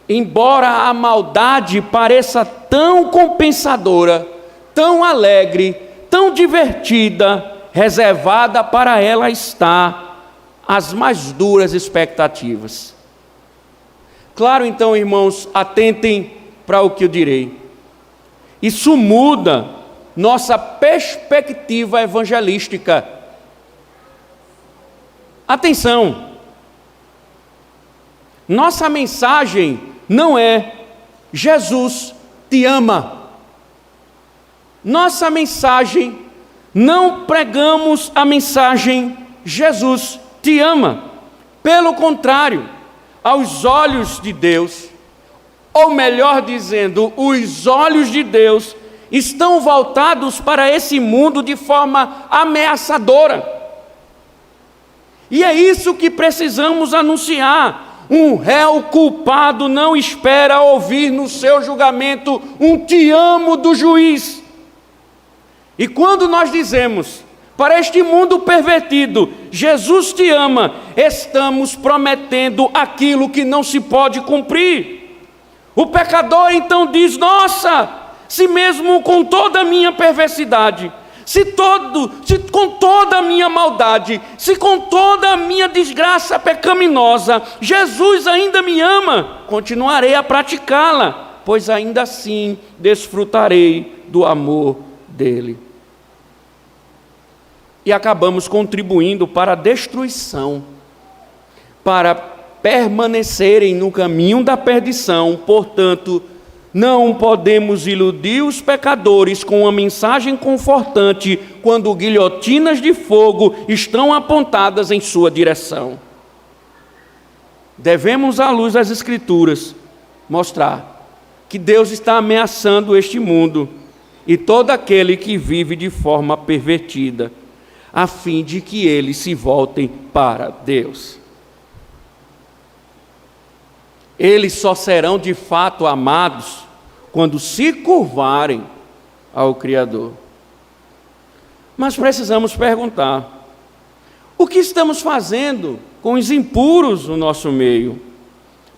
embora a maldade pareça tão compensadora, tão alegre, tão divertida, reservada para ela está as mais duras expectativas. Claro, então, irmãos, atentem para o que eu direi. Isso muda nossa perspectiva evangelística. Atenção! Nossa mensagem não é Jesus te ama. Nossa mensagem, não pregamos a mensagem Jesus te ama. Pelo contrário, aos olhos de Deus, ou melhor dizendo, os olhos de Deus estão voltados para esse mundo de forma ameaçadora. E é isso que precisamos anunciar. Um réu culpado não espera ouvir no seu julgamento um te amo do juiz. E quando nós dizemos para este mundo pervertido, Jesus te ama, estamos prometendo aquilo que não se pode cumprir. O pecador então diz: nossa, se mesmo com toda a minha perversidade, se com toda a minha maldade, se com toda a minha desgraça pecaminosa, Jesus ainda me ama, continuarei a praticá-la, pois ainda assim desfrutarei do amor dele. E acabamos contribuindo para a destruição, para permanecerem no caminho da perdição. Portanto, Não podemos iludir os pecadores com uma mensagem confortante quando guilhotinas de fogo estão apontadas em sua direção. Devemos, à luz das Escrituras, mostrar que Deus está ameaçando este mundo e todo aquele que vive de forma pervertida, a fim de que eles se voltem para Deus. Eles só serão de fato amados quando se curvarem ao Criador. Mas precisamos perguntar: o que estamos fazendo com os impuros no nosso meio?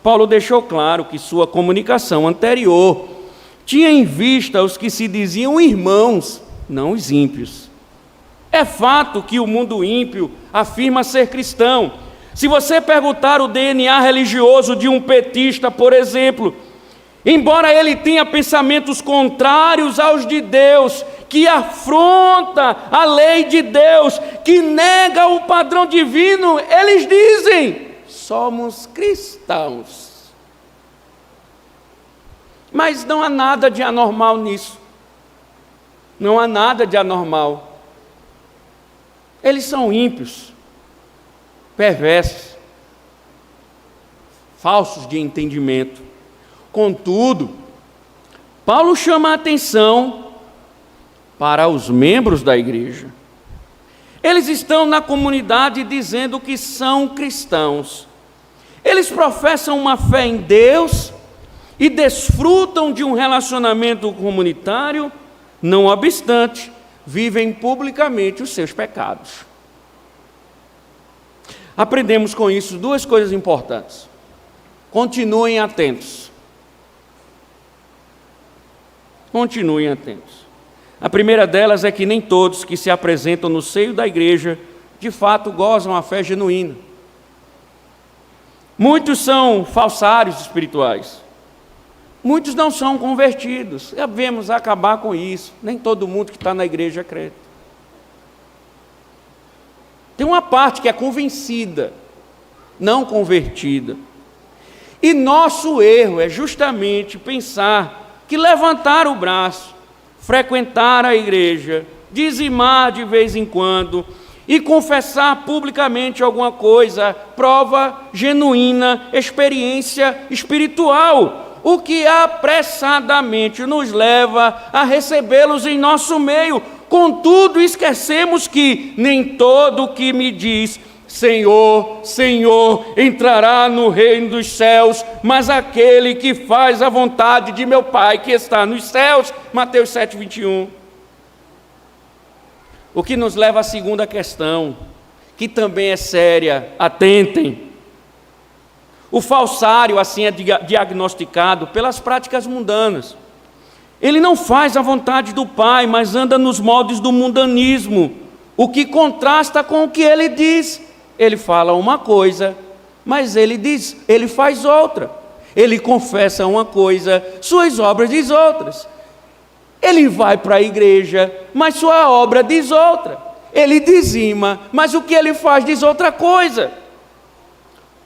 Paulo deixou claro que sua comunicação anterior tinha em vista os que se diziam irmãos, não os ímpios. É fato que o mundo ímpio afirma ser cristão. Se você perguntar o DNA religioso de um petista, por exemplo, embora ele tenha pensamentos contrários aos de Deus, que afronta a lei de Deus, que nega o padrão divino, eles dizem: somos cristãos. Mas não há nada de anormal nisso. Não há nada de anormal. Eles são ímpios, perversos, falsos de entendimento. Contudo, Paulo chama a atenção para os membros da igreja. Eles estão na comunidade dizendo que são cristãos. Eles professam uma fé em Deus e desfrutam de um relacionamento comunitário, não obstante, vivem publicamente os seus pecados. Aprendemos com isso duas coisas importantes. Continuem atentos. Continuem atentos. A primeira delas é que nem todos que se apresentam no seio da igreja, de fato, gozam a fé genuína. Muitos são falsários espirituais. Muitos não são convertidos. Devemos acabar com isso. Nem todo mundo que está na igreja é crente. Tem uma parte que é convencida, não convertida. E nosso erro é justamente pensar que levantar o braço, frequentar a igreja, dizimar de vez em quando e confessar publicamente alguma coisa, prova genuína, experiência espiritual, o que apressadamente nos leva a recebê-los em nosso meio. Contudo, esquecemos que nem todo que me diz Senhor, Senhor, entrará no reino dos céus, mas aquele que faz a vontade de meu Pai que está nos céus. Mateus 7:21. O que nos leva à segunda questão, que também é séria. Atentem. O falsário assim é diagnosticado pelas práticas mundanas. Ele não faz a vontade do Pai, mas anda nos moldes do mundanismo, o que contrasta com o que ele diz. Ele fala uma coisa, mas ele faz outra. Ele confessa uma coisa, suas obras diz outras. Ele vai para a igreja, mas sua obra diz outra. Ele dizima, mas o que ele faz diz outra coisa.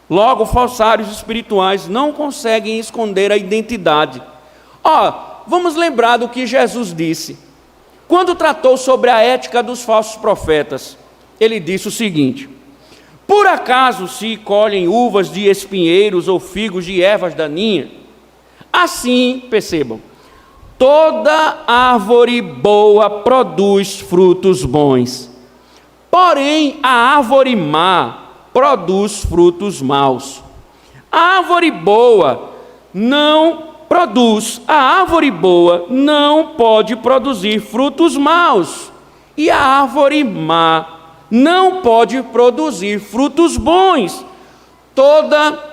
Logo, falsários espirituais não conseguem esconder a identidade. Vamos lembrar do que Jesus disse. Quando tratou sobre a ética dos falsos profetas, ele disse o seguinte: por acaso se colhem uvas de espinheiros ou figos de ervas daninhas? Assim, percebam, toda árvore boa produz frutos bons, porém a árvore má produz frutos maus. A árvore boa não pode produzir frutos maus, e a árvore má não pode produzir frutos bons. Toda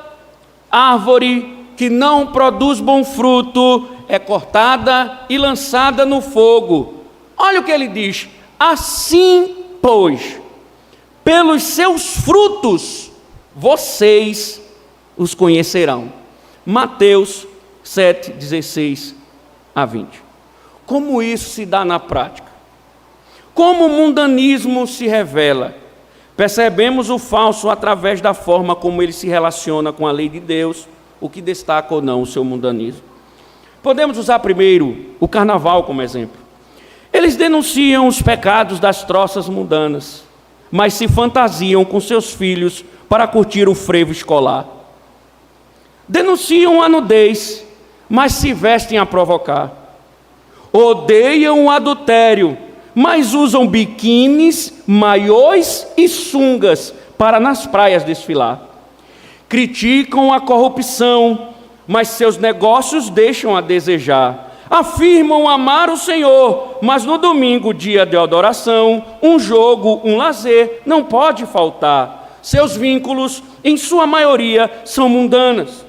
árvore que não produz bom fruto é cortada e lançada no fogo. Olha o que ele diz: assim, pois, pelos seus frutos vocês os conhecerão. Mateus 7:16-20. Como isso se dá na prática? Como o mundanismo se revela? Percebemos o falso através da forma como ele se relaciona com a lei de Deus, o que destaca ou não o seu mundanismo. Podemos usar primeiro o carnaval como exemplo. Eles denunciam os pecados das troças mundanas, mas se fantasiam com seus filhos para curtir o frevo escolar. Denunciam a nudez, mas se vestem a provocar. Odeiam o adultério, mas usam biquínis, maiôs e sungas para nas praias desfilar. Criticam a corrupção, mas seus negócios deixam a desejar. Afirmam amar o Senhor, mas no domingo, dia de adoração, um jogo, um lazer, não pode faltar. Seus vínculos, em sua maioria, são mundanos.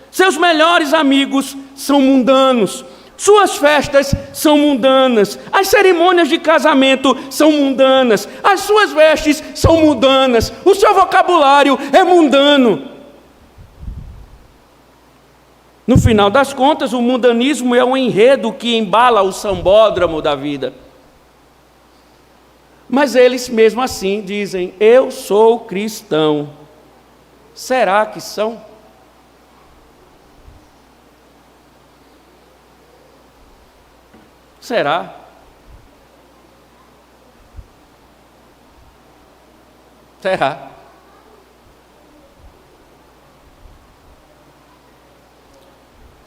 Seus melhores amigos são mundanos. Suas festas são mundanas. As cerimônias de casamento são mundanas. As suas vestes são mundanas. O seu vocabulário é mundano. No final das contas, o mundanismo é um enredo que embala o sambódromo da vida. Mas eles mesmo assim dizem: eu sou cristão. Será que são? Será? Será?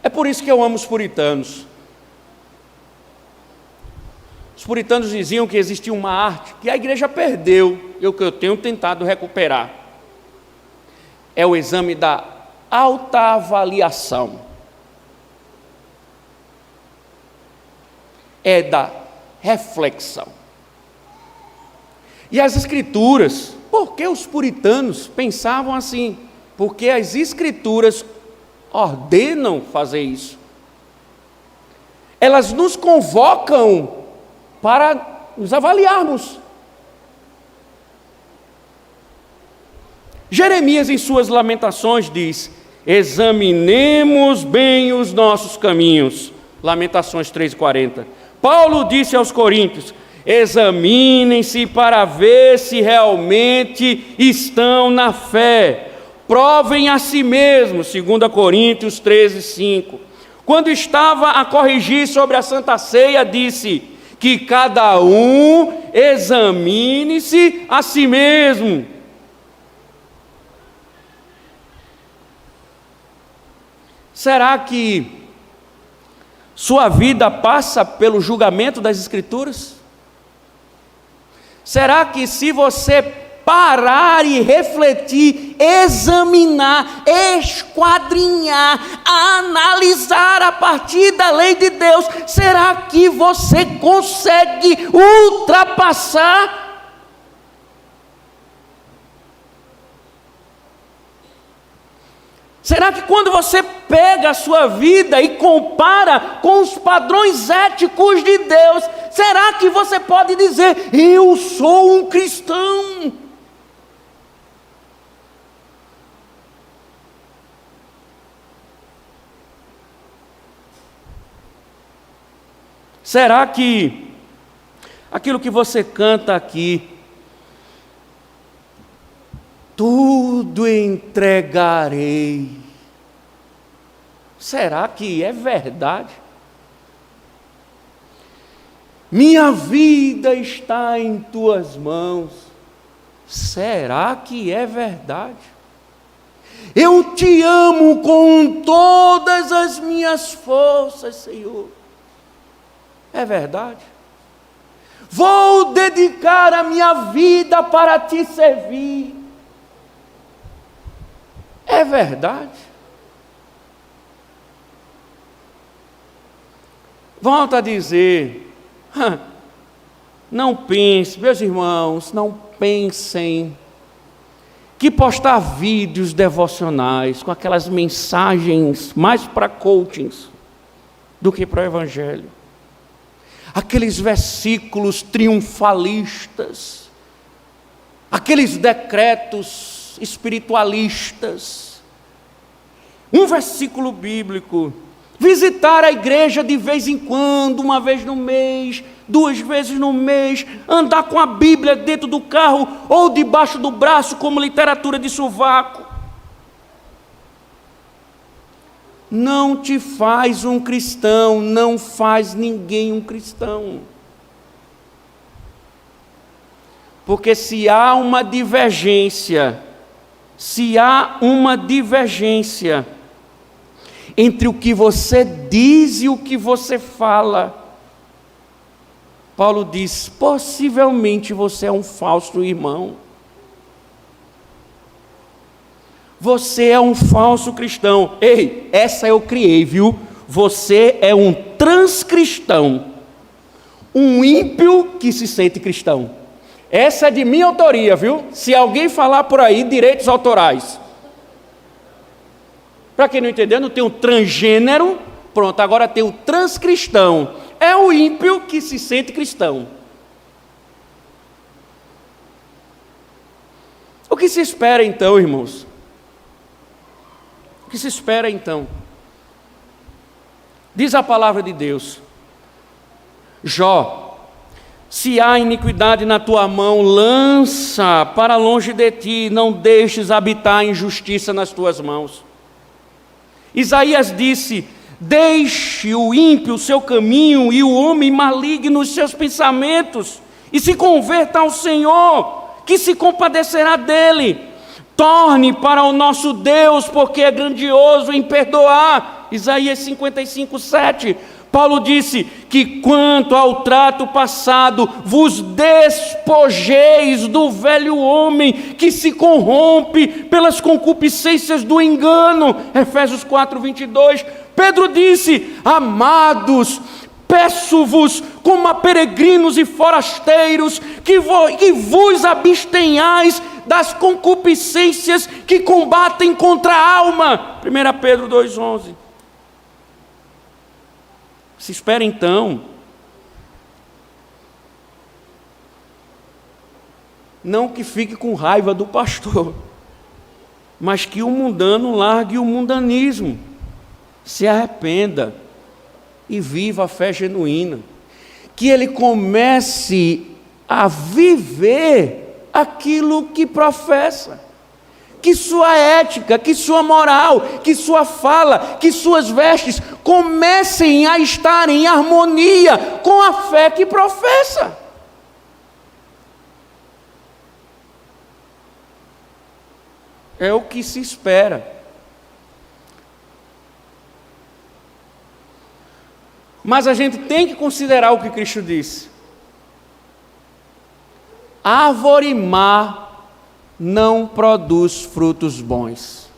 É por isso que eu amo os puritanos. Os puritanos diziam que existia uma arte que a igreja perdeu, e o que eu tenho tentado recuperar. É o exame da autoavaliação. É da reflexão. E as escrituras, por que os puritanos pensavam assim? Porque as escrituras ordenam fazer isso. Elas nos convocam para nos avaliarmos. Jeremias, em suas lamentações, diz: examinemos bem os nossos caminhos. Lamentações 3:40. Paulo disse aos coríntios: examinem-se para ver se realmente estão na fé. Provem a si mesmos, 2 Coríntios 13:5. Quando estava a corrigir sobre a Santa Ceia, disse que cada um examine-se a si mesmo. Será que sua vida passa pelo julgamento das Escrituras? Será que se você parar e refletir, examinar, esquadrinhar, analisar a partir da lei de Deus, será que você consegue ultrapassar? Será que quando você pega a sua vida e compara com os padrões éticos de Deus, será que você pode dizer: eu sou um cristão? Será que aquilo que você canta aqui, tudo entregarei, será que é verdade? Minha vida está em tuas mãos, será que é verdade? Eu te amo com todas as minhas forças, Senhor, é verdade? Vou dedicar a minha vida para te servir, é verdade? Volto a dizer, não pense, meus irmãos, não pensem que postar vídeos devocionais com aquelas mensagens mais para coachings do que para o Evangelho, aqueles versículos triunfalistas, aqueles decretos espiritualistas, um versículo bíblico, visitar a igreja de vez em quando, uma vez no mês, 2 vezes no mês, andar com a Bíblia dentro do carro ou debaixo do braço como literatura de sovaco. não te faz um cristão, não faz ninguém um cristão. Porque se há uma divergência entre o que você diz e o que você fala, Paulo diz, possivelmente você é um falso irmão. Você é um falso cristão. Ei, essa eu criei, viu? Você é um transcristão. Um ímpio que se sente cristão. Essa é de minha autoria, viu? Se alguém falar por aí, direitos autorais. Para quem não entendeu, não tem o transgênero. Pronto, agora tem o transcristão. É o ímpio que se sente cristão. O que se espera então, irmãos? O que se espera então? Diz a palavra de Deus: Jó, se há iniquidade na tua mão, lança para longe de ti, não deixes habitar a injustiça nas tuas mãos. Isaías disse: deixe o ímpio o seu caminho e o homem maligno os seus pensamentos, e se converta ao Senhor, que se compadecerá dele. Torne para o nosso Deus, porque é grandioso em perdoar. Isaías 55:7. Paulo disse que quanto ao trato passado, vos despojeis do velho homem que se corrompe pelas concupiscências do engano. Efésios 4:22. Pedro disse: amados, peço-vos, como a peregrinos e forasteiros, que vos abstenhais das concupiscências que combatem contra a alma. 1 Pedro 2:11. Se espera então, não que fique com raiva do pastor, mas que o mundano largue o mundanismo, se arrependa e viva a fé genuína, que ele comece a viver aquilo que professa, que sua ética, que sua moral, que sua fala, que suas vestes comecem a estar em harmonia com a fé que professa. É o que se espera. Mas a gente tem que considerar o que Cristo disse. Árvore má não produz frutos bons.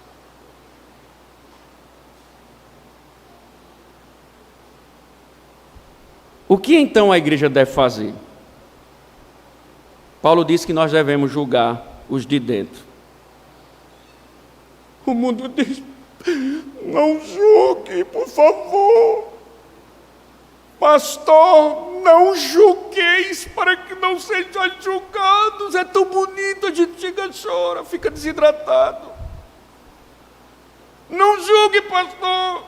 O que então a igreja deve fazer? Paulo diz que nós devemos julgar os de dentro. O mundo diz: não julgue, por favor. Pastor, não julgueis para que não sejam julgados. É tão bonito, a gente chega, chora, fica desidratado. Não julgue, pastor.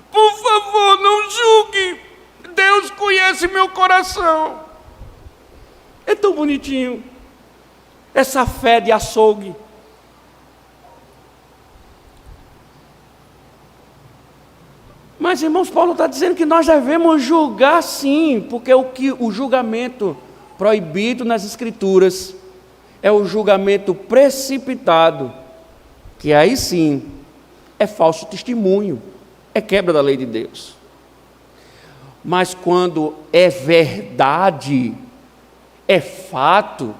Por favor, não julgue. Deus conhece meu coração. É tão bonitinho essa fé de açougue. Mas, irmãos, Paulo está dizendo que nós devemos julgar sim, porque o julgamento proibido nas Escrituras é o julgamento precipitado, que aí sim é falso testemunho, é quebra da lei de Deus. Mas quando é verdade, é fato,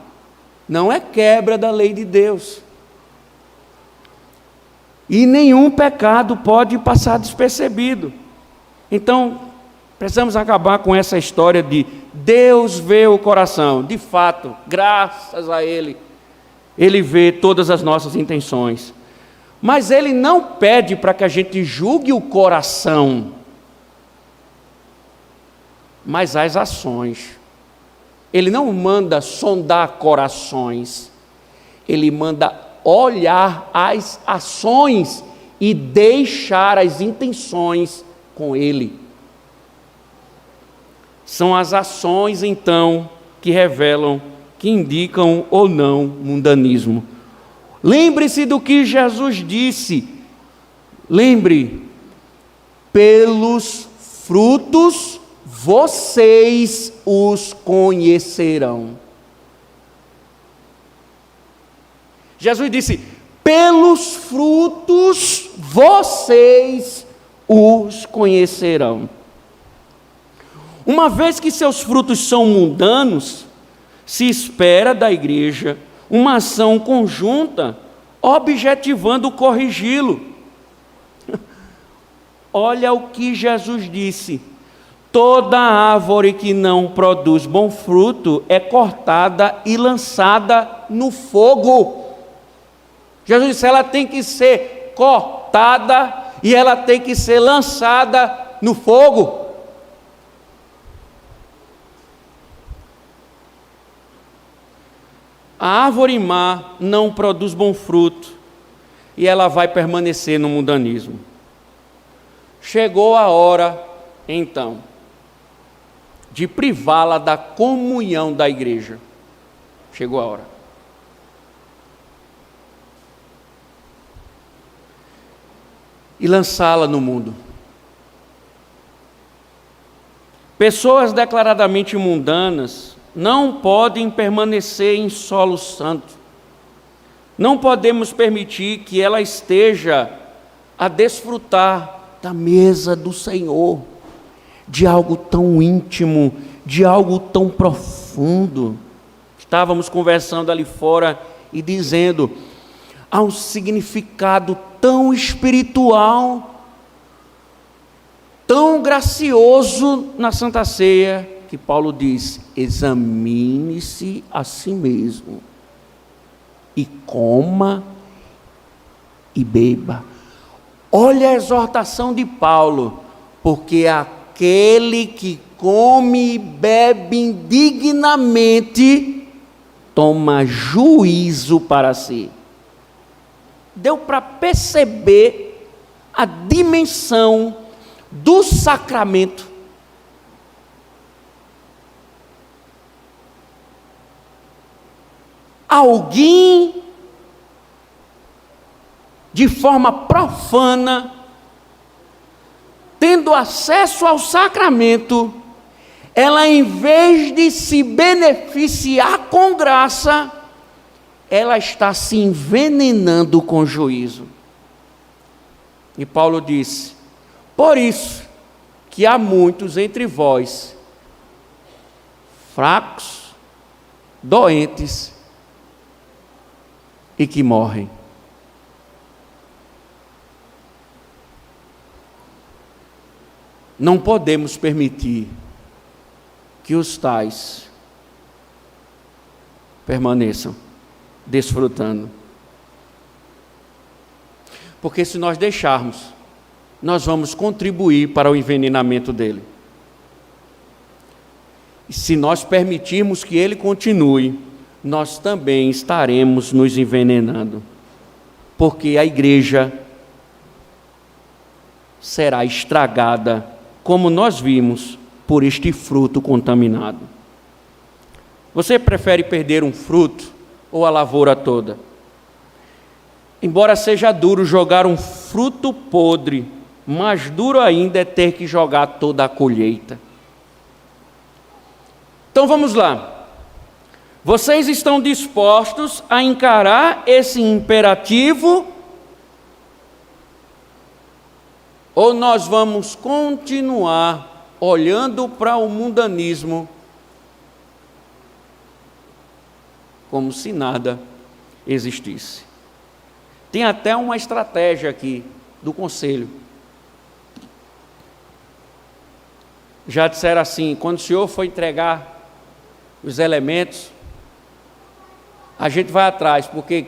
não é quebra da lei de Deus. E nenhum pecado pode passar despercebido. Então, precisamos acabar com essa história de Deus vê o coração. De fato, graças a Ele, Ele vê todas as nossas intenções. Mas Ele não pede para que a gente julgue o coração, mas as ações. Ele não manda sondar corações, Ele manda olhar as ações e deixar as intenções com Ele. São as ações, então, que revelam, que indicam ou não mundanismo. Lembre-se do que Jesus disse. Lembre pelos frutos vocês os conhecerão. Jesus disse: pelos frutos vocês os conhecerão. Uma vez que seus frutos são mundanos, se espera da igreja uma ação conjunta, objetivando corrigi-lo. Olha o que Jesus disse: toda árvore que não produz bom fruto é cortada e lançada no fogo. Jesus disse: ela tem que ser cortada e ela tem que ser lançada no fogo. A árvore má não produz bom fruto e ela vai permanecer no mundanismo. Chegou a hora, então, de privá-la da comunhão da igreja. Chegou a hora. E lançá-la no mundo. Pessoas declaradamente mundanas não podem permanecer em solo santo. Não podemos permitir que ela esteja a desfrutar da mesa do Senhor, de algo tão íntimo, de algo tão profundo. Estávamos conversando ali fora e dizendo: há um significado tão espiritual, tão gracioso na Santa Ceia, que Paulo diz: examine-se a si mesmo, e coma e beba. Olha a exortação de Paulo: porque aquele que come e bebe indignamente, toma juízo para si. Deu para perceber a dimensão do sacramento. Alguém, de forma profana, tendo acesso ao sacramento, ela, em vez de se beneficiar com graça, ela está se envenenando com juízo. E Paulo disse: por isso que há muitos entre vós, fracos, doentes, e que morrem. Não podemos permitir que os tais permaneçam desfrutando. Porque se nós deixarmos, nós vamos contribuir para o envenenamento dele. E se nós permitirmos que ele continue, nós também estaremos nos envenenando. Porque a igreja será estragada, como nós vimos, por este fruto contaminado. Você prefere perder um fruto ou a lavoura toda? Embora seja duro jogar um fruto podre, mais duro ainda é ter que jogar toda a colheita. Então vamos lá. Vocês estão dispostos a encarar esse imperativo? Ou nós vamos continuar olhando para o mundanismo como se nada existisse? Tem até uma estratégia aqui do conselho. Já disseram assim: quando o senhor for entregar os elementos, a gente vai atrás, porque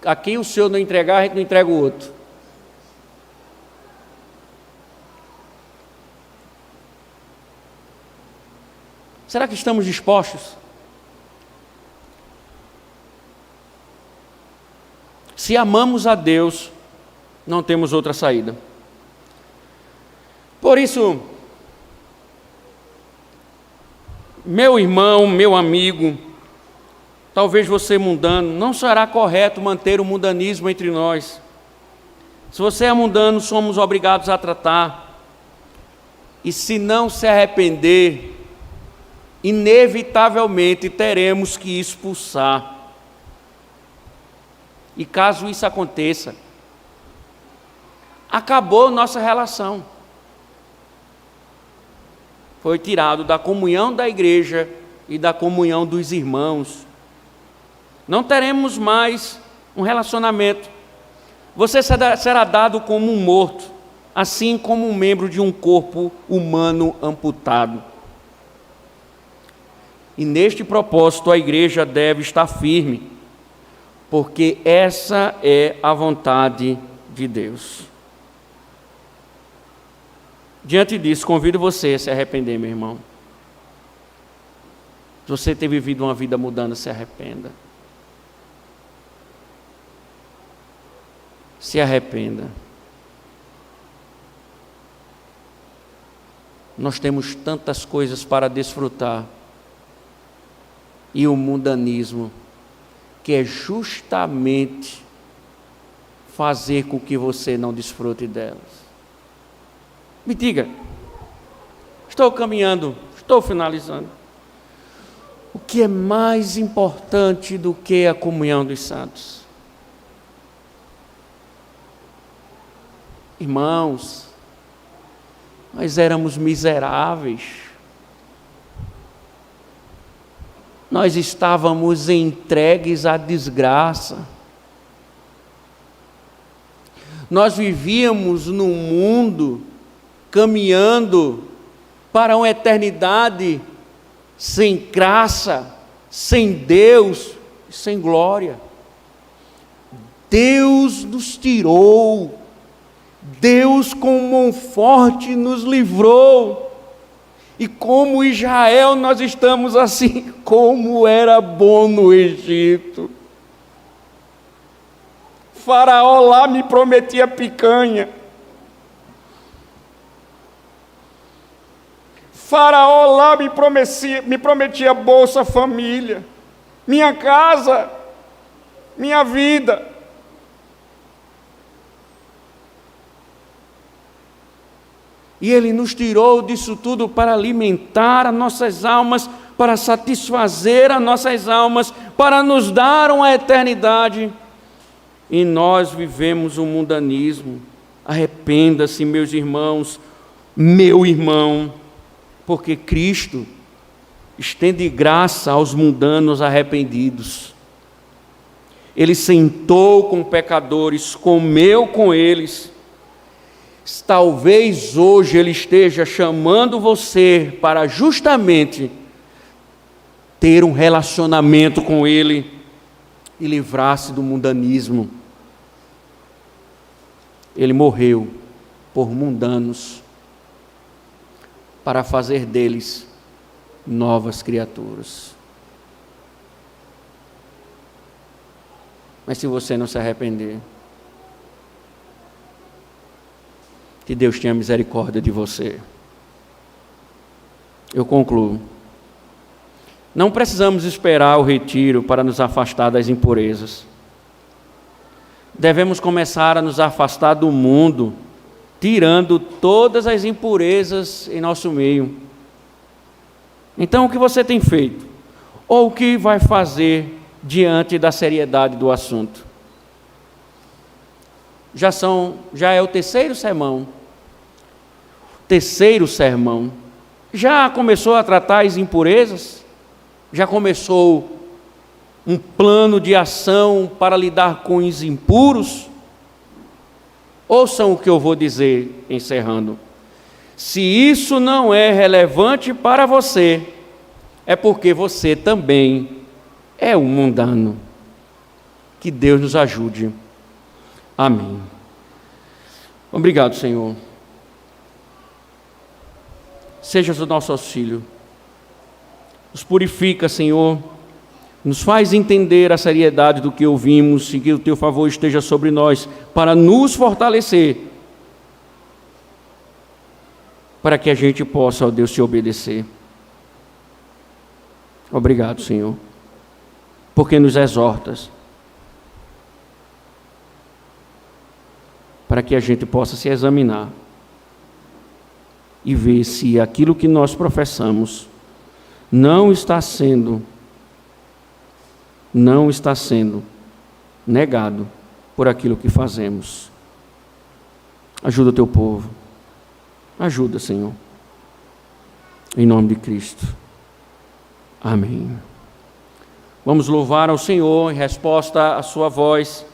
a quem o senhor não entregar, a gente não entrega o outro. Será que estamos dispostos? Se amamos a Deus, não temos outra saída. Por isso, meu irmão, meu amigo, talvez você mundano, não será correto manter o mundanismo entre nós. Se você é mundano, somos obrigados a tratar. E se não se arrepender, inevitavelmente teremos que expulsar. E caso isso aconteça, acabou nossa relação. Foi tirado da comunhão da igreja e da comunhão dos irmãos. Não teremos mais um relacionamento. Você será dado como um morto, assim como um membro de um corpo humano amputado. E neste propósito a igreja deve estar firme, porque essa é a vontade de Deus. Diante disso, convido você a se arrepender, meu irmão. Se você ter vivido uma vida mudando, se arrependa. Se arrependa. Nós temos tantas coisas para desfrutar. E o mundanismo, que é justamente fazer com que você não desfrute delas. Me diga, estou caminhando, estou finalizando. O que é mais importante do que a comunhão dos santos? Irmãos, nós éramos miseráveis. Nós estávamos entregues à desgraça. Nós vivíamos num mundo caminhando para uma eternidade sem graça, sem Deus, sem glória. Deus nos tirou, Deus com mão forte nos livrou. E como Israel nós estamos assim, como era bom no Egito. Faraó lá me prometia picanha. Faraó lá me prometia Bolsa Família, minha casa, minha vida. E Ele nos tirou disso tudo para alimentar as nossas almas, para satisfazer as nossas almas, para nos dar uma eternidade. E nós vivemos um mundanismo. Arrependa-se, meus irmãos, meu irmão, porque Cristo estende graça aos mundanos arrependidos. Ele sentou com pecadores, comeu com eles. Talvez hoje Ele esteja chamando você para justamente ter um relacionamento com Ele e livrar-se do mundanismo. Ele morreu por mundanos para fazer deles novas criaturas. Mas se você não se arrepender, que Deus tenha misericórdia de você. Eu concluo. Não precisamos esperar o retiro para nos afastar das impurezas. Devemos começar a nos afastar do mundo, tirando todas as impurezas em nosso meio. Então, o que você tem feito? Ou o que vai fazer diante da seriedade do assunto? Já é o terceiro sermão. Já começou a tratar as impurezas? Já começou um plano de ação para lidar com os impuros? Ouçam o que eu vou dizer encerrando. Se isso não é relevante para você, é porque você também é um mundano. Que Deus nos ajude. Amém. Obrigado, Senhor. Seja o nosso auxílio. Nos purifica, Senhor. Nos faz entender a seriedade do que ouvimos e que o Teu favor esteja sobre nós para nos fortalecer, para que a gente possa, ó Deus, Te obedecer. Obrigado, Senhor, porque nos exortas, para que a gente possa se examinar e ver se aquilo que nós professamos não está sendo negado por aquilo que fazemos. Ajuda o teu povo. Ajuda, Senhor. Em nome de Cristo. Amém. Vamos louvar ao Senhor em resposta à sua voz.